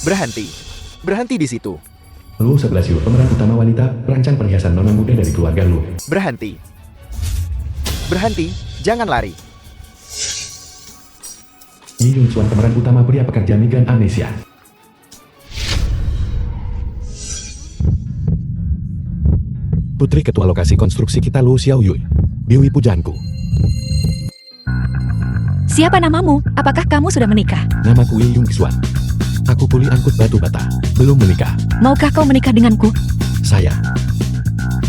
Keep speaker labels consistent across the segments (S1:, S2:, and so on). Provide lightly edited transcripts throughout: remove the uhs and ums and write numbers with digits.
S1: Berhenti. Berhenti di situ.
S2: Lu 11 Yu, pemeran utama wanita, perancang perhiasan nona muda dari keluarga lu.
S1: Berhenti. Berhenti, jangan lari.
S2: Yi Yun Suan, pemeran utama pria pekerja migran amnesia. Putri ketua lokasi konstruksi kita Lu Xiao Yui. Dewi pujaanku.
S3: Siapa namamu? Apakah kamu sudah menikah?
S2: Namaku Yi Yun Suan. Aku kuli angkut batu bata. Belum menikah.
S3: Maukah kau menikah denganku?
S2: Saya.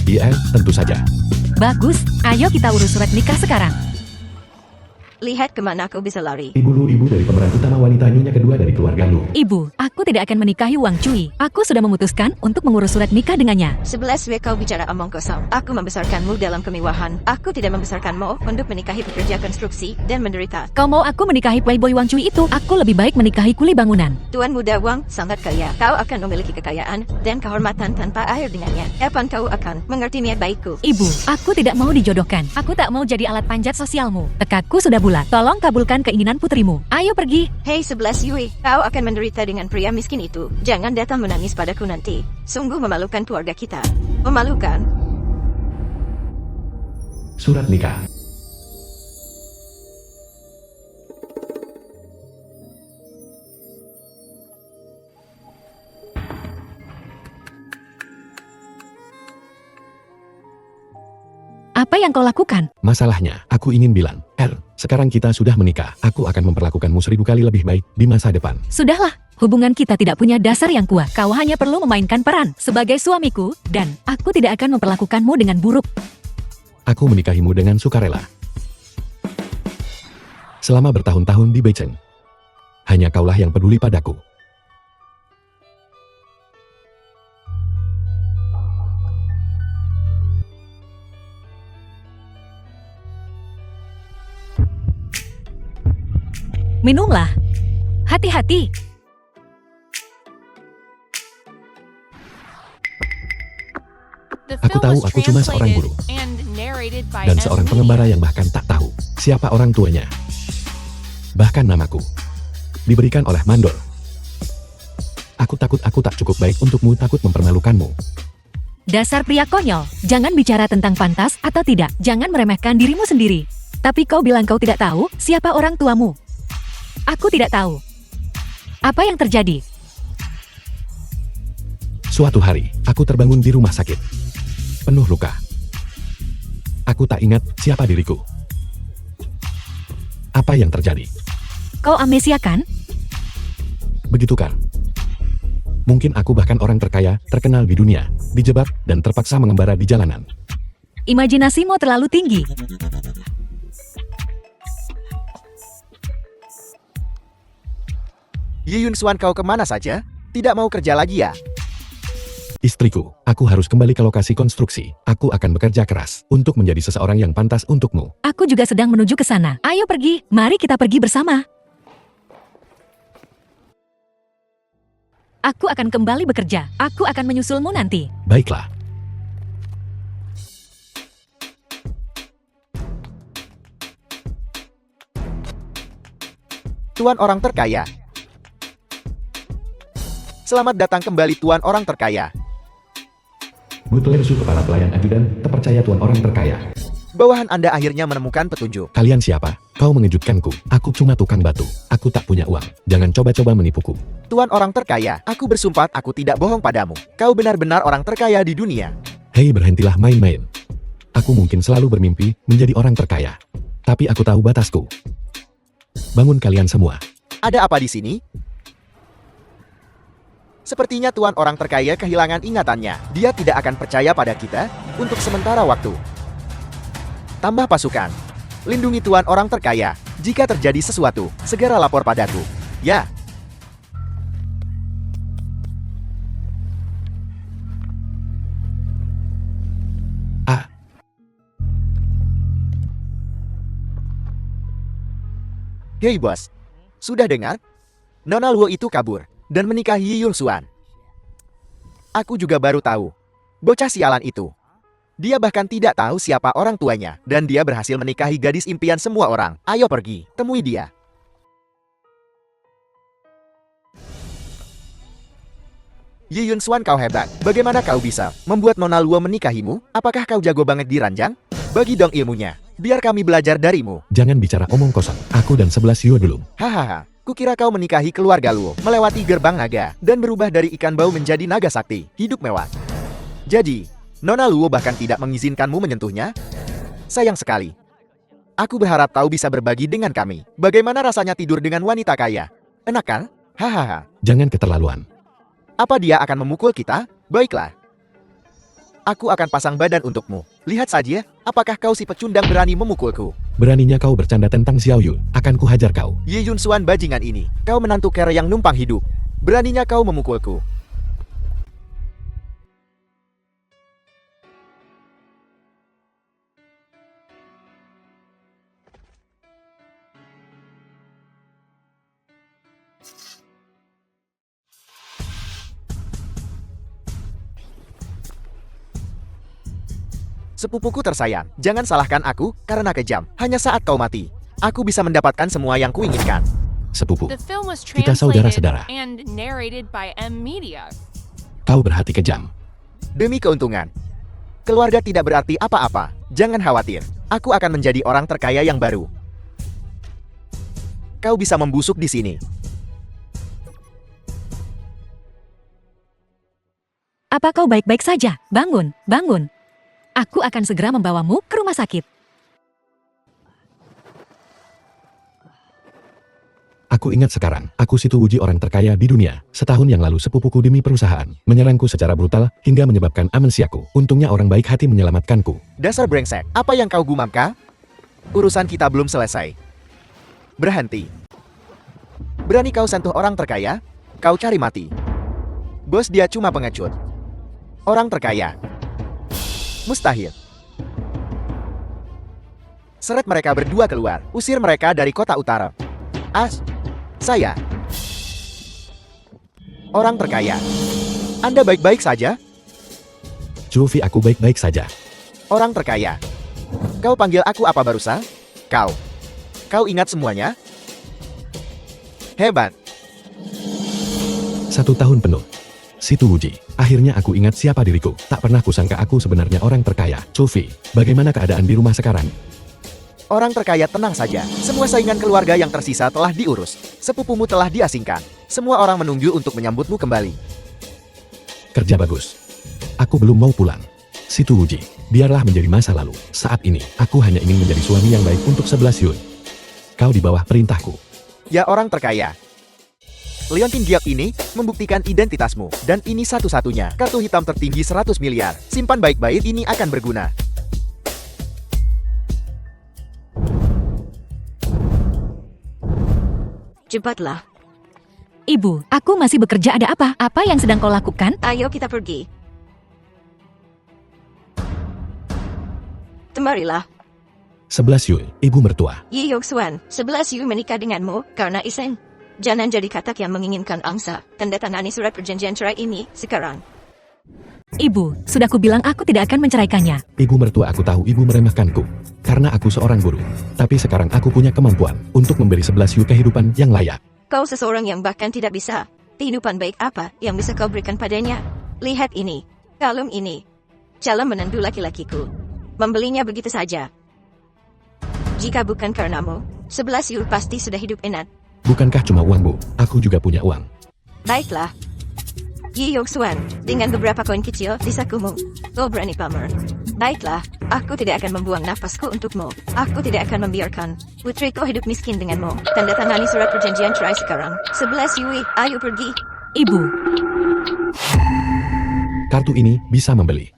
S2: Iya, tentu saja.
S3: Bagus, ayo kita urus surat nikah sekarang.
S4: Lihat kemana aku bisa lari.
S2: Ibu Lu, ibu dari pemeran utama wanita nyonya kedua dari keluarga Lu.
S3: Ibu, aku tidak akan menikahi Wang Cui. Aku sudah memutuskan untuk mengurus surat nikah dengannya.
S4: 11W kau bicara omong kosong. Aku membesarkanmu dalam kemewahan. Aku tidak membesarkanmu untuk menikahi pekerja konstruksi dan menderita.
S3: Kau mau aku menikahi playboy Wang Cui itu? Aku lebih baik menikahi kuli bangunan.
S4: Tuan muda Wang sangat kaya. Kau akan memiliki kekayaan dan kehormatan tanpa akhir dengannya. Kapan kau akan mengerti niat baikku?
S3: Ibu, aku tidak mau dijodohkan. Aku tak mau jadi alat panjat sosialmu. Tekadku sudah bulat. Tolong kabulkan keinginan putrimu. Ayo pergi.
S4: Hei 11 Yui, kau akan menderita dengan pria miskin itu. Jangan datang menangis padaku nanti. Sungguh memalukan keluarga kita. Memalukan.
S2: Surat nikah.
S3: Apa yang kau lakukan?
S2: Masalahnya, aku ingin bilang, sekarang kita sudah menikah. Aku akan memperlakukanmu 1000 kali lebih baik di masa depan.
S3: Sudahlah, hubungan kita tidak punya dasar yang kuat. Kau hanya perlu memainkan peran sebagai suamiku, dan aku tidak akan memperlakukanmu dengan buruk.
S2: Aku menikahimu dengan sukarela. Selama bertahun-tahun di Beijing, hanya kaulah yang peduli padaku.
S3: Minumlah. Hati-hati.
S2: Aku tahu aku cuma seorang guru. Dan seorang pengembara yang bahkan tak tahu siapa orang tuanya. Bahkan namaku diberikan oleh mandor. Aku takut aku tak cukup baik untukmu, takut mempermalukanmu.
S3: Dasar pria konyol. Jangan bicara tentang pantas atau tidak. Jangan meremehkan dirimu sendiri. Tapi kau bilang kau tidak tahu siapa orang tuamu. Aku tidak tahu. Apa yang terjadi?
S2: Suatu hari, aku terbangun di rumah sakit. Penuh luka. Aku tak ingat siapa diriku. Apa yang terjadi?
S3: Kau amnesia kan?
S2: Begitu kan? Mungkin aku bahkan orang terkaya, terkenal di dunia, dijebak, dan terpaksa mengembara di jalanan.
S3: Imajinasimu terlalu tinggi.
S1: Yi Yun Suan, kau kemana saja? Tidak mau kerja lagi ya?
S2: Istriku, aku harus kembali ke lokasi konstruksi. Aku akan bekerja keras untuk menjadi seseorang yang pantas untukmu.
S3: Aku juga sedang menuju ke sana. Ayo pergi, mari kita pergi bersama. Aku akan kembali bekerja. Aku akan menyusulmu nanti.
S2: Baiklah.
S1: Tuan orang terkaya. Selamat datang kembali Tuan orang terkaya.
S2: Butler Su, kepala pelayan ajudan, terpercaya tuan orang terkaya.
S1: Bawahan Anda akhirnya menemukan petunjuk.
S2: Kalian siapa? Kau mengejutkanku. Aku cuma tukang batu. Aku tak punya uang. Jangan coba-coba menipuku.
S1: Tuan orang terkaya, aku bersumpah aku tidak bohong padamu. Kau benar-benar orang terkaya di dunia.
S2: Hei, berhentilah main-main. Aku mungkin selalu bermimpi menjadi orang terkaya. Tapi aku tahu batasku. Bangun kalian semua.
S1: Ada apa di sini? Sepertinya Tuan orang terkaya kehilangan ingatannya. Dia tidak akan percaya pada kita untuk sementara waktu. Tambah pasukan. Lindungi Tuan orang terkaya. Jika terjadi sesuatu, segera lapor padaku. Ya. Hei bos, sudah dengar? Nona Luo itu kabur dan menikahi Yi Yun Suan. Aku juga baru tahu. Bocah sialan itu. Dia bahkan tidak tahu siapa orang tuanya. Dan dia berhasil menikahi gadis impian semua orang. Ayo pergi, temui dia. Yi Yun Xuan, kau hebat. Bagaimana kau bisa membuat Nona Luo menikahimu? Apakah kau jago banget di ranjang? Bagi dong ilmunya. Biar kami belajar darimu.
S2: Jangan bicara omong kosong. Aku dan 11 Yue dulu.
S1: Hahaha. Kukira kau menikahi keluarga Luo, melewati gerbang naga, dan berubah dari ikan bau menjadi naga sakti. Hidup mewah. Jadi, Nona Luo bahkan tidak mengizinkanmu menyentuhnya? Sayang sekali. Aku berharap kau bisa berbagi dengan kami. Bagaimana rasanya tidur dengan wanita kaya? Enak kan? Hahaha.
S2: Jangan keterlaluan.
S1: Apa dia akan memukul kita? Baiklah. Aku akan pasang badan untukmu. Lihat saja, apakah kau si pecundang berani memukulku?
S2: Beraninya kau bercanda tentang Xiao Yu, akan kuhajar kau.
S1: Yi Yun Xuan bajingan ini. Kau menantu kere yang numpang hidup. Beraninya kau memukulku. Sepupuku tersayang, jangan salahkan aku karena kejam. Hanya saat kau mati, aku bisa mendapatkan semua yang kuinginkan.
S2: Sepupu,
S5: The film was
S2: Kita
S5: translated
S2: saudara-saudara.
S5: and narrated by M Media.
S2: kau berhati kejam.
S1: Demi keuntungan. Keluarga tidak berarti apa-apa. Jangan khawatir, aku akan menjadi orang terkaya yang baru. Kau bisa membusuk di sini.
S3: Apa kau baik-baik saja? Bangun, bangun. Aku akan segera membawamu ke rumah sakit.
S2: Aku ingat sekarang, aku Situ Wuji orang terkaya di dunia. Setahun yang lalu sepupuku demi perusahaan menyerangku secara brutal hingga menyebabkan amensiaku. Untungnya orang baik hati menyelamatkanku.
S1: Dasar brengsek, apa yang kau gumamkan? Urusan kita belum selesai. Berhenti. Berani kau sentuh orang terkaya? Kau cari mati. Bos, dia cuma pengecut. Orang terkaya. Mustahil. Seret mereka berdua keluar. Usir mereka dari kota utara. Saya. Orang terkaya. Anda baik-baik saja?
S2: Zufi, aku baik-baik saja.
S1: Orang terkaya. Kau panggil aku apa barusan? Kau ingat semuanya? Hebat.
S2: 1 tahun penuh. Situ Wuji, akhirnya aku ingat siapa diriku. Tak pernah kusangka aku sebenarnya orang terkaya. Zufi, bagaimana keadaan di rumah sekarang?
S1: Orang terkaya tenang saja. Semua saingan keluarga yang tersisa telah diurus. Sepupumu telah diasingkan. Semua orang menunggu untuk menyambutmu kembali.
S2: Kerja bagus. Aku belum mau pulang. Situ Wuji, biarlah menjadi masa lalu. Saat ini, aku hanya ingin menjadi suami yang baik untuk 11 Yun. Kau di bawah perintahku.
S1: Ya orang terkaya. Leontin Giok ini membuktikan identitasmu. Dan ini satu-satunya kartu hitam tertinggi 100 miliar. Simpan baik-baik, ini akan berguna.
S4: Cepatlah.
S3: Ibu, aku masih bekerja, ada apa? Apa yang sedang kau lakukan?
S4: Ayo kita pergi. Kemarilah.
S2: 11 Yun, ibu mertua.
S4: Yi Yok Xuan, 11 Yu menikah denganmu karena Isen. Jangan jadi katak yang menginginkan angsa. Tanda tangani surat perjanjian cerai ini sekarang.
S3: Ibu, sudah kubilang aku tidak akan menceraikannya.
S2: Ibu mertua, aku tahu ibu meremehkanku. Karena aku seorang guru. Tapi sekarang aku punya kemampuan untuk memberi 11 Yu kehidupan yang layak.
S4: Kau seseorang yang bahkan tidak bisa. Kehidupan baik apa yang bisa kau berikan padanya? Lihat ini. Kalung ini. Calon menantu laki-lakiku. Membelinya begitu saja. Jika bukan karenamu, 11 Yu pasti sudah hidup enak.
S2: Bukankah cuma uang, Bu? Aku juga punya uang.
S4: Baiklah. Yi Yok Xuan, dengan beberapa koin kecil di sakumu, kau berani pamer. Baiklah, aku tidak akan membuang nafasku untukmu. Aku tidak akan membiarkan putriku hidup miskin denganmu. Tanda tangani surat perjanjian cerai sekarang. 11 Yui, ayo pergi.
S3: Ibu,
S2: Kartu ini bisa membeli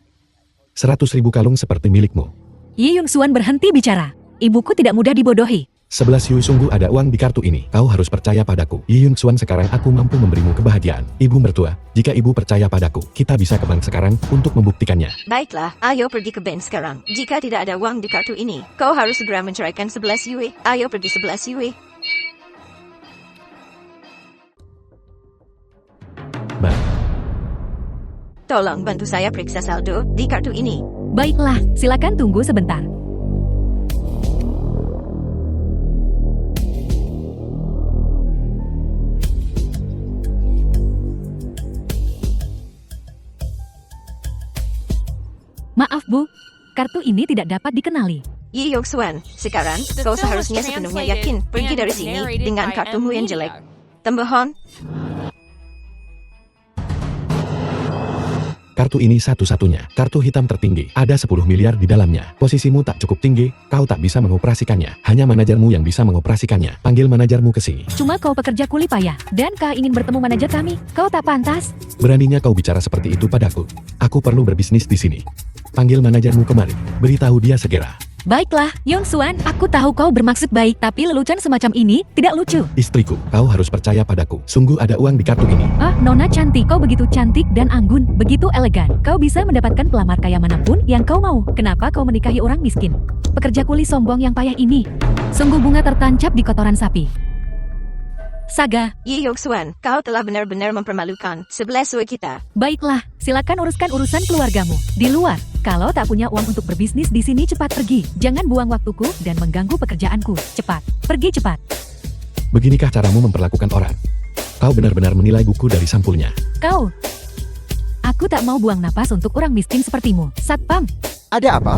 S2: 100.000 kalung seperti milikmu.
S3: Yi Yung Xuan berhenti bicara. Ibuku tidak mudah dibodohi.
S2: 11 Yui, sungguh ada uang di kartu ini. Kau harus percaya padaku. Yi Yung Xuan, sekarang aku mampu memberimu kebahagiaan. Ibu mertua, jika ibu percaya padaku, kita bisa ke bank sekarang untuk membuktikannya.
S4: Baiklah, ayo pergi ke bank sekarang. Jika tidak ada uang di kartu ini, kau harus segera menceraikan 11 Yui. Ayo pergi 11 Yui.
S2: Bang,
S4: Tolong bantu saya periksa saldo di kartu ini.
S3: Baiklah, silakan tunggu sebentar. Maaf Bu, kartu ini tidak dapat dikenali.
S4: Yi Yong Xuan, sekarang
S5: The
S4: kau
S5: film was
S4: seharusnya sepenuhnya yakin
S5: translated
S4: pergi
S5: and
S4: dari sini
S5: narrated
S4: dengan
S5: by
S4: kartumu yang
S5: M-Media.
S4: jelek. Tambahan,
S2: Kartu ini satu-satunya. Kartu hitam tertinggi. Ada 10 miliar di dalamnya. Posisimu tak cukup tinggi, kau tak bisa mengoperasikannya. Hanya manajermu yang bisa mengoperasikannya. Panggil manajermu ke sini.
S3: Cuma kau pekerja kuli payah, dan kau ingin bertemu manajer kami. Kau tak pantas.
S2: Beraninya kau bicara seperti itu padaku. Aku perlu berbisnis di sini. Panggil manajermu kemari. Beritahu dia segera.
S3: Baiklah, Yong Xuan, aku tahu kau bermaksud baik, tapi lelucon semacam ini tidak lucu.
S2: Istriku, kau harus percaya padaku. Sungguh ada uang di kartu ini.
S3: Ah, Nona cantik, kau begitu cantik dan anggun, begitu elegan. Kau bisa mendapatkan pelamar kaya manapun yang kau mau. Kenapa kau menikahi orang miskin? Pekerja kuli sombong yang payah ini. Sungguh bunga tertancap di kotoran sapi. Saga,
S4: Yi Yong Xuan, kau telah benar-benar mempermalukan sebelah sue kita.
S3: baiklah, silakan uruskan urusan keluargamu. Di luar, kalau tak punya uang untuk berbisnis di sini cepat pergi. Jangan buang waktuku dan mengganggu pekerjaanku. Cepat, pergi cepat.
S2: Beginikah caramu memperlakukan orang? Kau benar-benar menilai buku dari sampulnya.
S3: Kau. Aku tak mau buang napas untuk orang miskin sepertimu. Satpam,
S1: Ada apa?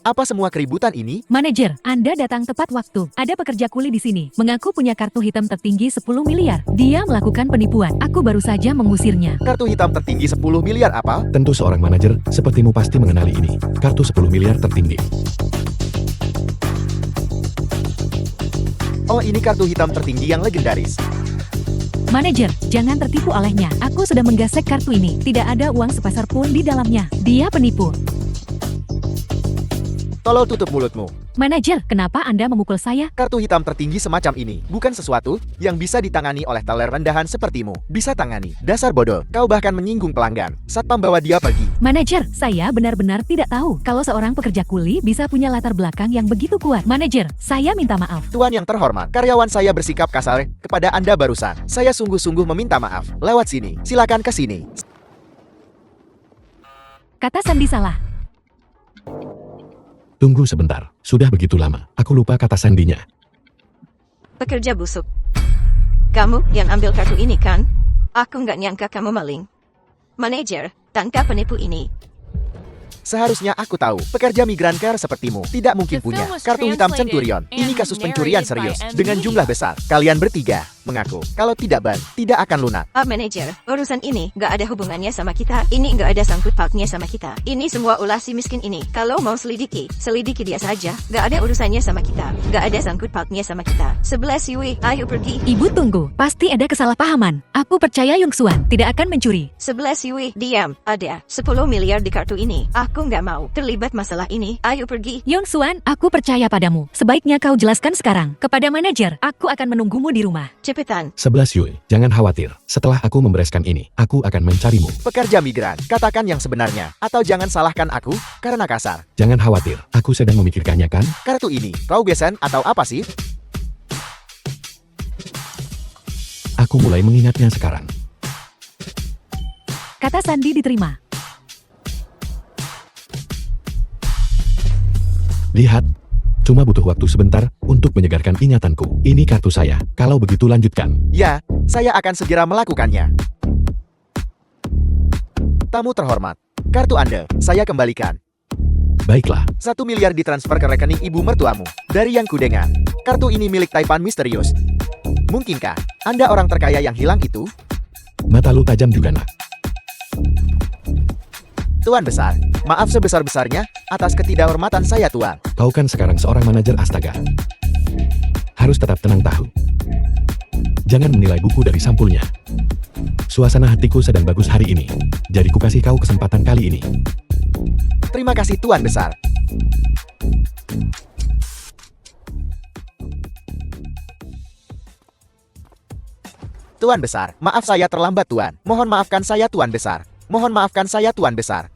S1: Apa semua keributan ini?
S3: manajer, Anda datang tepat waktu. Ada pekerja kuli di sini, mengaku punya kartu hitam tertinggi 10 miliar. Dia melakukan penipuan. Aku baru saja mengusirnya.
S1: Kartu hitam tertinggi 10 miliar apa?
S2: Tentu seorang manajer sepertimu pasti mengenali ini. Kartu 10 miliar tertinggi.
S1: Oh, ini kartu hitam tertinggi yang legendaris.
S3: Manajer, jangan tertipu olehnya. Aku sudah menggesek kartu ini. Tidak ada uang sepasar pun di dalamnya. Dia penipu.
S1: Tolol, tutup mulutmu.
S3: Manajer, kenapa Anda memukul saya?
S1: Kartu hitam tertinggi semacam ini bukan sesuatu yang bisa ditangani oleh teller rendahan sepertimu. Bisa tangani. Dasar bodoh. Kau bahkan menyinggung pelanggan. Satpam bawa dia pergi.
S3: Manajer, saya benar-benar tidak tahu kalau seorang pekerja kuli bisa punya latar belakang yang begitu kuat. Manajer, saya minta maaf.
S1: Tuan yang terhormat, karyawan saya bersikap kasar kepada Anda barusan. Saya sungguh-sungguh meminta maaf. Lewat sini. Silakan ke sini.
S3: Kata Sandi salah.
S2: Tunggu sebentar. Sudah begitu lama. Aku lupa kata sandinya.
S4: Pekerja busuk. Kamu yang ambil kartu ini kan? Aku nggak nyangka kamu maling. Manajer, tangkap penipu ini.
S1: Seharusnya aku tahu, pekerja migran care sepertimu tidak mungkin
S5: The
S1: punya
S5: film was
S1: kartu hitam
S5: translated
S1: Centurion. Ini
S5: and
S1: kasus pencurian
S5: narrated by
S1: serius
S5: M.
S1: dengan
S5: Media.
S1: jumlah besar. Kalian bertiga mengaku kalau tidak tidak akan lunak.
S4: Manajer, urusan ini nggak ada hubungannya sama kita. Ini nggak ada sangkut pautnya sama kita. Ini semua ulah si miskin ini. Kalau mau selidiki, selidiki dia saja. Nggak ada urusannya sama kita. Nggak ada sangkut pautnya sama kita. 11 Yui, ayo pergi.
S3: Ibu tunggu, pasti ada kesalahpahaman. Aku percaya Yong Xuan tidak akan mencuri.
S4: 11 Yui, diam. Ada 10 miliar di kartu ini. Aku nggak mau terlibat masalah ini. Ayo pergi.
S3: Yong Xuan, aku percaya padamu. Sebaiknya kau jelaskan sekarang kepada manajer. Aku akan menunggumu di rumah.
S4: Cepetan.
S2: 11 Yui, jangan khawatir. Setelah aku membereskan ini, aku akan mencarimu.
S1: Pekerja migran, katakan yang sebenarnya. Atau jangan salahkan aku karena kasar.
S2: Jangan khawatir, aku sedang memikirkannya kan?
S1: Kartu ini, kau besen atau apa sih?
S2: Aku mulai mengingatnya sekarang.
S3: Kata Sandi diterima.
S2: Lihat, cuma butuh waktu sebentar untuk menyegarkan ingatanku. Ini kartu saya. Kalau begitu lanjutkan.
S1: Ya, saya akan segera melakukannya. Tamu terhormat, kartu Anda, saya kembalikan.
S2: Baiklah,
S1: 1 miliar ditransfer ke rekening ibu mertuamu. Dari yang kudengar, kartu ini milik Taipan misterius. Mungkinkah Anda orang terkaya yang hilang itu?
S2: mata lu tajam juga nak.
S1: Tuan besar, maaf sebesar-besarnya atas ketidakhormatan saya, Tuan.
S2: Kau kan sekarang seorang manajer astaga. Harus tetap tenang tahu. Jangan menilai buku dari sampulnya. Suasana hatiku sedang bagus hari ini. Jadi ku kasih kau kesempatan kali ini.
S1: Terima kasih, Tuan besar. Tuan besar, maaf saya terlambat, Tuan. Mohon maafkan saya, Tuan besar. Mohon maafkan saya, Tuan besar.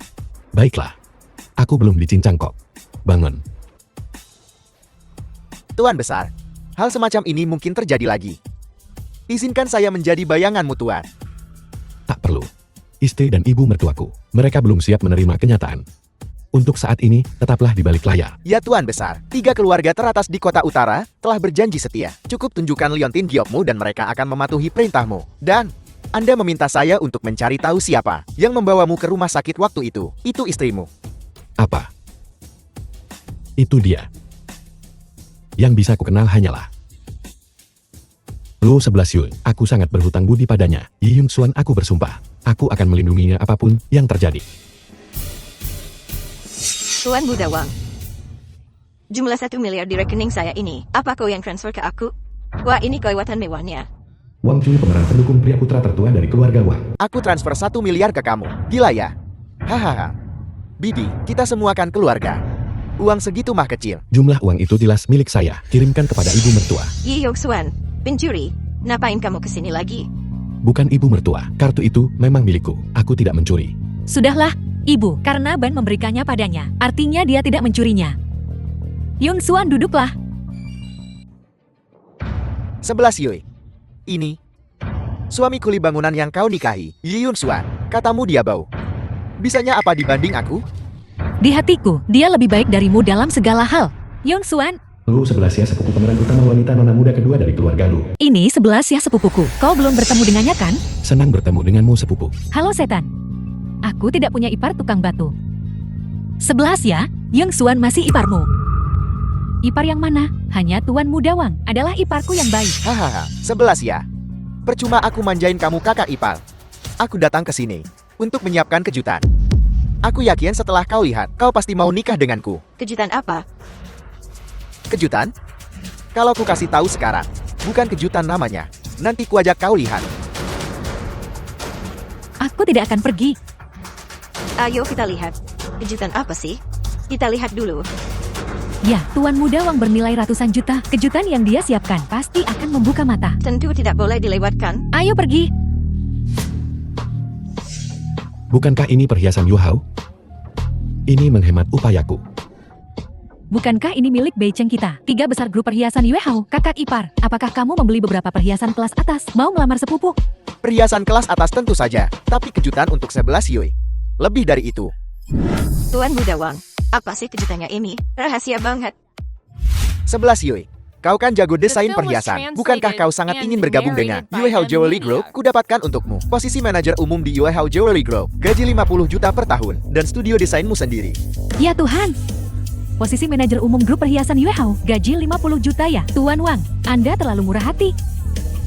S2: Baiklah. Aku belum dicincang kok. Bangun.
S1: Tuan besar, hal semacam ini mungkin terjadi lagi. Izinkan saya menjadi bayanganmu, Tuan.
S2: Tak perlu. Istri dan ibu mertuaku, mereka belum siap menerima kenyataan. Untuk saat ini, tetaplah di balik layar.
S1: Ya Tuan besar, 3 keluarga teratas di kota utara telah berjanji setia. Cukup tunjukkan liontin giokmu dan mereka akan mematuhi perintahmu. Dan Anda meminta saya untuk mencari tahu siapa yang membawamu ke rumah sakit waktu itu. Itu istrimu.
S2: Apa? Itu dia. Yang bisa ku kenal hanyalah Luo 11 Yul. Aku sangat berhutang budi padanya. Yi Yung Suan, aku bersumpah. Aku akan melindunginya apapun yang terjadi.
S4: Tuan Budawang. Jumlah 1 miliar di rekening saya ini. Apa kau yang transfer ke aku? Wah, ini kelewatan mewahnya.
S2: Wang Cui, pemeran pendukung pria putra tertua dari keluarga Wang.
S1: Aku transfer 1 miliar ke kamu. Gila ya? Hahaha. Bibi, kita semua kan keluarga. Uang segitu mah kecil.
S2: Jumlah uang itu jelas milik saya. Kirimkan kepada ibu mertua.
S4: Yi Yung Suan, pencuri. Ngapain kamu kesini lagi?
S2: Bukan ibu mertua. Kartu itu memang milikku. Aku tidak mencuri.
S3: Sudahlah, Ibu, karena Ban memberikannya padanya. Artinya dia tidak mencurinya. Yung Suan, duduklah.
S1: 11 Yui. Ini suami kuli bangunan yang kau nikahi, Yi Yung Suan. Katamu dia bau. Bisanya apa dibanding aku?
S3: Di hatiku, dia lebih baik darimu dalam segala hal. Yung Suan,
S2: Lu 11 ya, sepupu pemeran utama wanita nona muda kedua dari keluarga Lu.
S3: ini 11 ya sepupuku. Kau belum bertemu dengannya kan?
S2: Senang bertemu denganmu, sepupu.
S3: Halo setan. Aku tidak punya ipar tukang batu. 11 ya, Yung Suan masih iparmu. Ipar yang mana? Hanya Tuan Mudawang adalah iparku yang baik.
S1: Hahaha, 11 ya. Percuma aku manjain kamu kakak ipar. Aku datang ke sini untuk menyiapkan kejutan. Aku yakin setelah kau lihat, kau pasti mau nikah denganku.
S4: Kejutan apa?
S1: Kejutan? Kalau ku kasih tahu sekarang, bukan kejutan namanya. Nanti ku ajak kau lihat.
S3: Aku tidak akan pergi.
S4: Ayo kita lihat. Kejutan apa sih? Kita lihat dulu.
S3: Ya, Tuan Mudawang bernilai ratusan juta. Kejutan yang dia siapkan pasti akan membuka mata.
S4: Tentu tidak boleh dilewatkan.
S3: Ayo pergi.
S2: Bukankah ini perhiasan Yu Hao? Ini menghemat upayaku.
S3: Bukankah ini milik Beicheng kita? 3 besar grup perhiasan Yue Hao, kakak ipar. Apakah kamu membeli beberapa perhiasan kelas atas? Mau melamar sepupu?
S1: Perhiasan kelas atas tentu saja, tapi kejutan untuk 11 Yui. Lebih dari itu.
S4: Tuan Budawang, apa sih kejutannya ini? Rahasia banget.
S1: 11 Yui. Kau kan jago desain perhiasan. Bukankah kau sangat ingin bergabung dengan Yue Hao Jewelry Group? Kudapatkan untukmu posisi manajer umum di Yue Hao Jewelry Group. Gaji 50 juta per tahun dan studio desainmu sendiri.
S3: Ya Tuhan. Posisi manajer umum grup perhiasan Yue Hao, gaji 50 juta ya. Tuan Wang, Anda terlalu murah hati.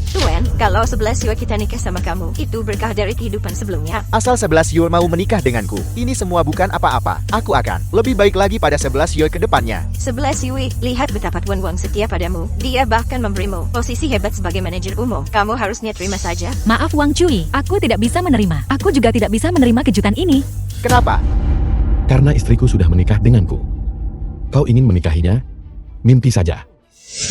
S4: Tuan, kalau 11 Yue kita nikah sama kamu, itu berkah dari kehidupan sebelumnya.
S1: Asal 11 Yui mau menikah denganku, ini semua bukan apa-apa. Aku akan lebih baik lagi pada 11 Yui ke depannya.
S4: 11 Yui, lihat betapa Tuan Wang setia padamu. Dia bahkan memberimu posisi hebat sebagai manajer umum. Kamu harusnya terima saja.
S3: Maaf Wang Cui, aku tidak bisa menerima. Aku juga tidak bisa menerima kejutan ini.
S1: Kenapa?
S2: Karena istriku sudah menikah denganku. Kau ingin menikahinya? Mimpi saja.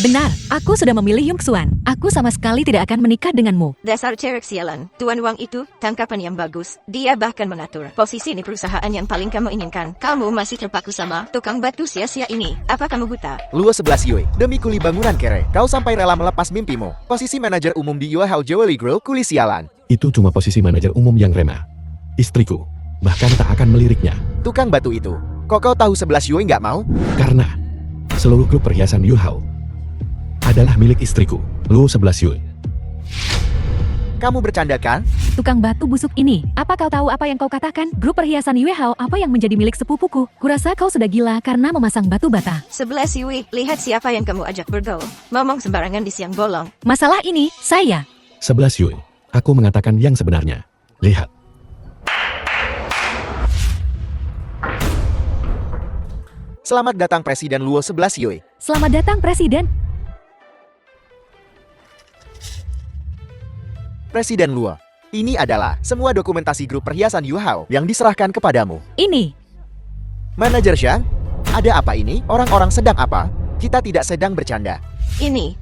S3: Benar, aku sudah memilih Yung Suan. Aku sama sekali tidak akan menikah denganmu.
S4: Dasar cerek sialan. Tuan Wang itu tangkapan yang bagus. Dia bahkan mengatur posisi di perusahaan yang paling kamu inginkan. Kamu masih terpaku sama tukang batu sia-sia ini. Apa kamu buta?
S1: Luo 11 Yui, demi kuli bangunan kere, kau sampai rela melepas mimpimu. Posisi manajer umum di Yue Hao Jewelry Group, kuli sialan.
S2: Itu cuma posisi manajer umum yang remeh. Istriku bahkan tak akan meliriknya.
S1: Tukang batu itu. Kok kau tahu 11 Yui nggak mau?
S2: Karena seluruh grup perhiasan Yu Hao adalah milik istriku, Luo 11 Yul.
S1: Kamu bercanda kan?
S3: Tukang batu busuk ini, apa kau tahu apa yang kau katakan? Grup perhiasan Yue Hao apa yang menjadi milik sepupuku? Kurasa kau sudah gila karena memasang batu bata.
S4: 11 Yui, lihat siapa yang kamu ajak bergaul. Ngomong sembarangan di siang bolong.
S3: Masalah ini, saya.
S2: 11 Yul, aku mengatakan yang sebenarnya. Lihat.
S1: Selamat datang Presiden Luo 11 Yui.
S3: Selamat datang Presiden.
S1: Presiden Luo. Ini adalah semua dokumentasi grup perhiasan Yu Hao yang diserahkan kepadamu.
S3: Ini.
S1: Manajer Zhang, ada apa ini? Orang-orang sedang apa? Kita tidak sedang bercanda.
S4: Ini.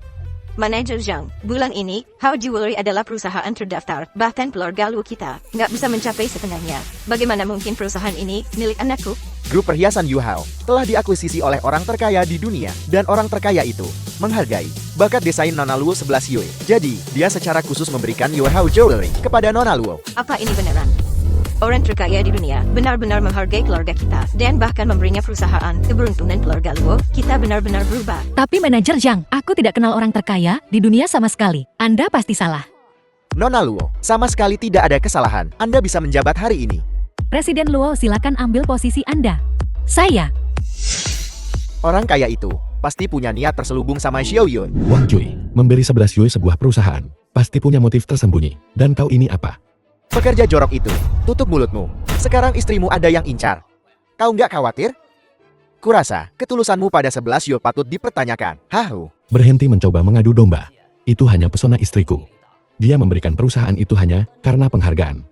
S4: Manajer Zhang, bulan ini, Hao Jewelry adalah perusahaan terdaftar. Bahkan keluarga lu kita nggak bisa mencapai setengahnya. Bagaimana mungkin perusahaan ini milik anakku?
S1: Grup perhiasan Yu Hao telah diakuisisi oleh orang terkaya di dunia. Dan orang terkaya itu menghargai bakat desain Nona Luo 11 Yui. Jadi, dia secara khusus memberikan Yue Hao Jewelry kepada Nona Luo.
S4: Apa ini beneran? Orang terkaya di dunia benar-benar menghargai keluarga kita dan bahkan memberinya perusahaan. Keberuntungan keluarga Luo, kita benar-benar berubah.
S3: Tapi manajer Zhang, aku tidak kenal orang terkaya di dunia sama sekali. Anda pasti salah.
S1: Nona Luo, sama sekali tidak ada kesalahan. Anda bisa menjabat hari ini.
S3: Presiden Luo, silakan ambil posisi Anda. Saya.
S1: Orang kaya itu pasti punya niat terselubung sama Xiao Yun.
S2: Wang Jui, memberi 11 Yui sebuah perusahaan. Pasti punya motif tersembunyi. Dan kau ini apa?
S1: Pekerja jorok itu, tutup mulutmu. Sekarang istrimu ada yang incar. Kau nggak khawatir? Kurasa, ketulusanmu pada 11 Yui patut dipertanyakan. Hahu.
S2: Berhenti mencoba mengadu domba. Itu hanya pesona istriku. Dia memberikan perusahaan itu hanya karena penghargaan.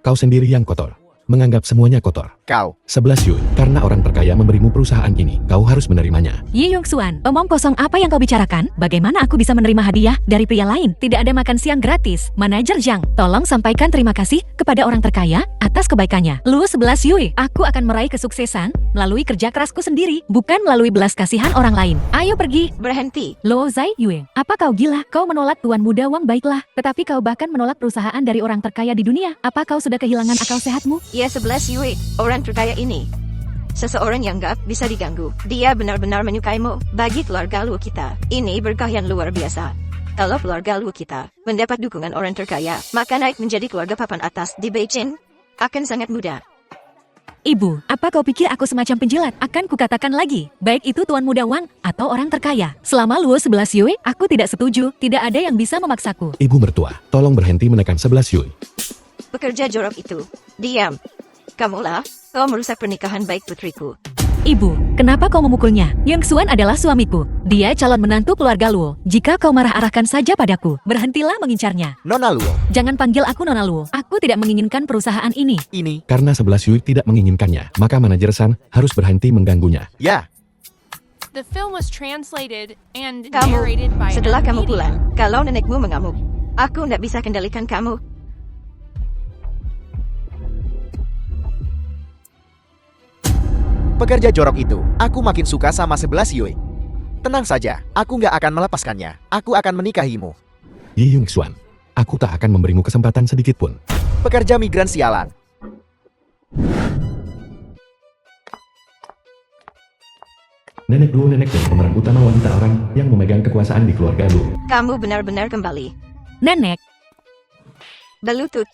S2: Kau sendiri yang kotor. Menganggap semuanya kotor.
S1: Kau,
S2: 11 Yui, karena orang terkaya memberimu perusahaan ini, kau harus menerimanya.
S3: Yi Yong Xuan, omong kosong apa yang kau bicarakan? Bagaimana aku bisa menerima hadiah dari pria lain? Tidak ada makan siang gratis. Manajer Zhang, tolong sampaikan terima kasih kepada orang terkaya atas kebaikannya. Luo 11 Yui, aku akan meraih kesuksesan melalui kerja kerasku sendiri, bukan melalui belas kasihan orang lain. Ayo pergi.
S4: Berhenti.
S3: Luo Zai Yue, apa kau gila? Kau menolak Tuan Muda Wang baiklah, tetapi kau bahkan menolak perusahaan dari orang terkaya di dunia. Apa kau sudah kehilangan akal sehatmu?
S4: Ya 11 Yui, orang terkaya ini. Seseorang yang gak bisa diganggu. Dia benar-benar menyukaimu. Bagi keluarga Luo kita, ini berkah yang luar biasa. Kalau keluarga Luo kita mendapat dukungan orang terkaya, maka naik menjadi keluarga papan atas di Beijing akan sangat mudah.
S3: Ibu, apa kau pikir aku semacam penjilat? Akan kukatakan lagi, baik itu Tuan Muda Wang atau orang terkaya. Selama Luo 11 Yui, aku tidak setuju. Tidak ada yang bisa memaksaku.
S2: Ibu mertua, tolong berhenti menekan 11 Yui.
S4: Pekerja jorok itu, diam. Kamulah, kau merusak pernikahan baik putriku.
S3: Ibu, kenapa kau memukulnya? Yang Xuan adalah suamiku. Dia calon menantu keluarga Luo. Jika kau marah, arahkan saja padaku. Berhentilah mengincarnya.
S1: Nona Luo,
S3: Jangan panggil aku Nona Luo. Aku tidak menginginkan perusahaan ini.
S1: ini,
S2: Karena 11 Yui tidak menginginkannya, maka manajer San harus berhenti mengganggunya.
S1: ya,
S5: The film was translated and
S4: Kamu,
S5: narrated by
S4: setelah
S5: M
S4: kamu
S5: Media.
S4: pulang, kalau nenekmu mengamuk, aku tidak bisa kendalikan kamu.
S1: pekerja jorok itu, aku makin suka sama 11 Yui. Tenang saja, aku nggak akan melepaskannya. Aku akan menikahimu.
S2: Yi Yung Xuan, aku tak akan memberimu kesempatan sedikit pun.
S1: Pekerja migran sialan.
S2: Nenek Luo, nenek dan pemeran utama wanita orang yang memegang kekuasaan di keluarga Luo.
S4: Kamu benar-benar kembali.
S3: Nenek,
S4: Belutut.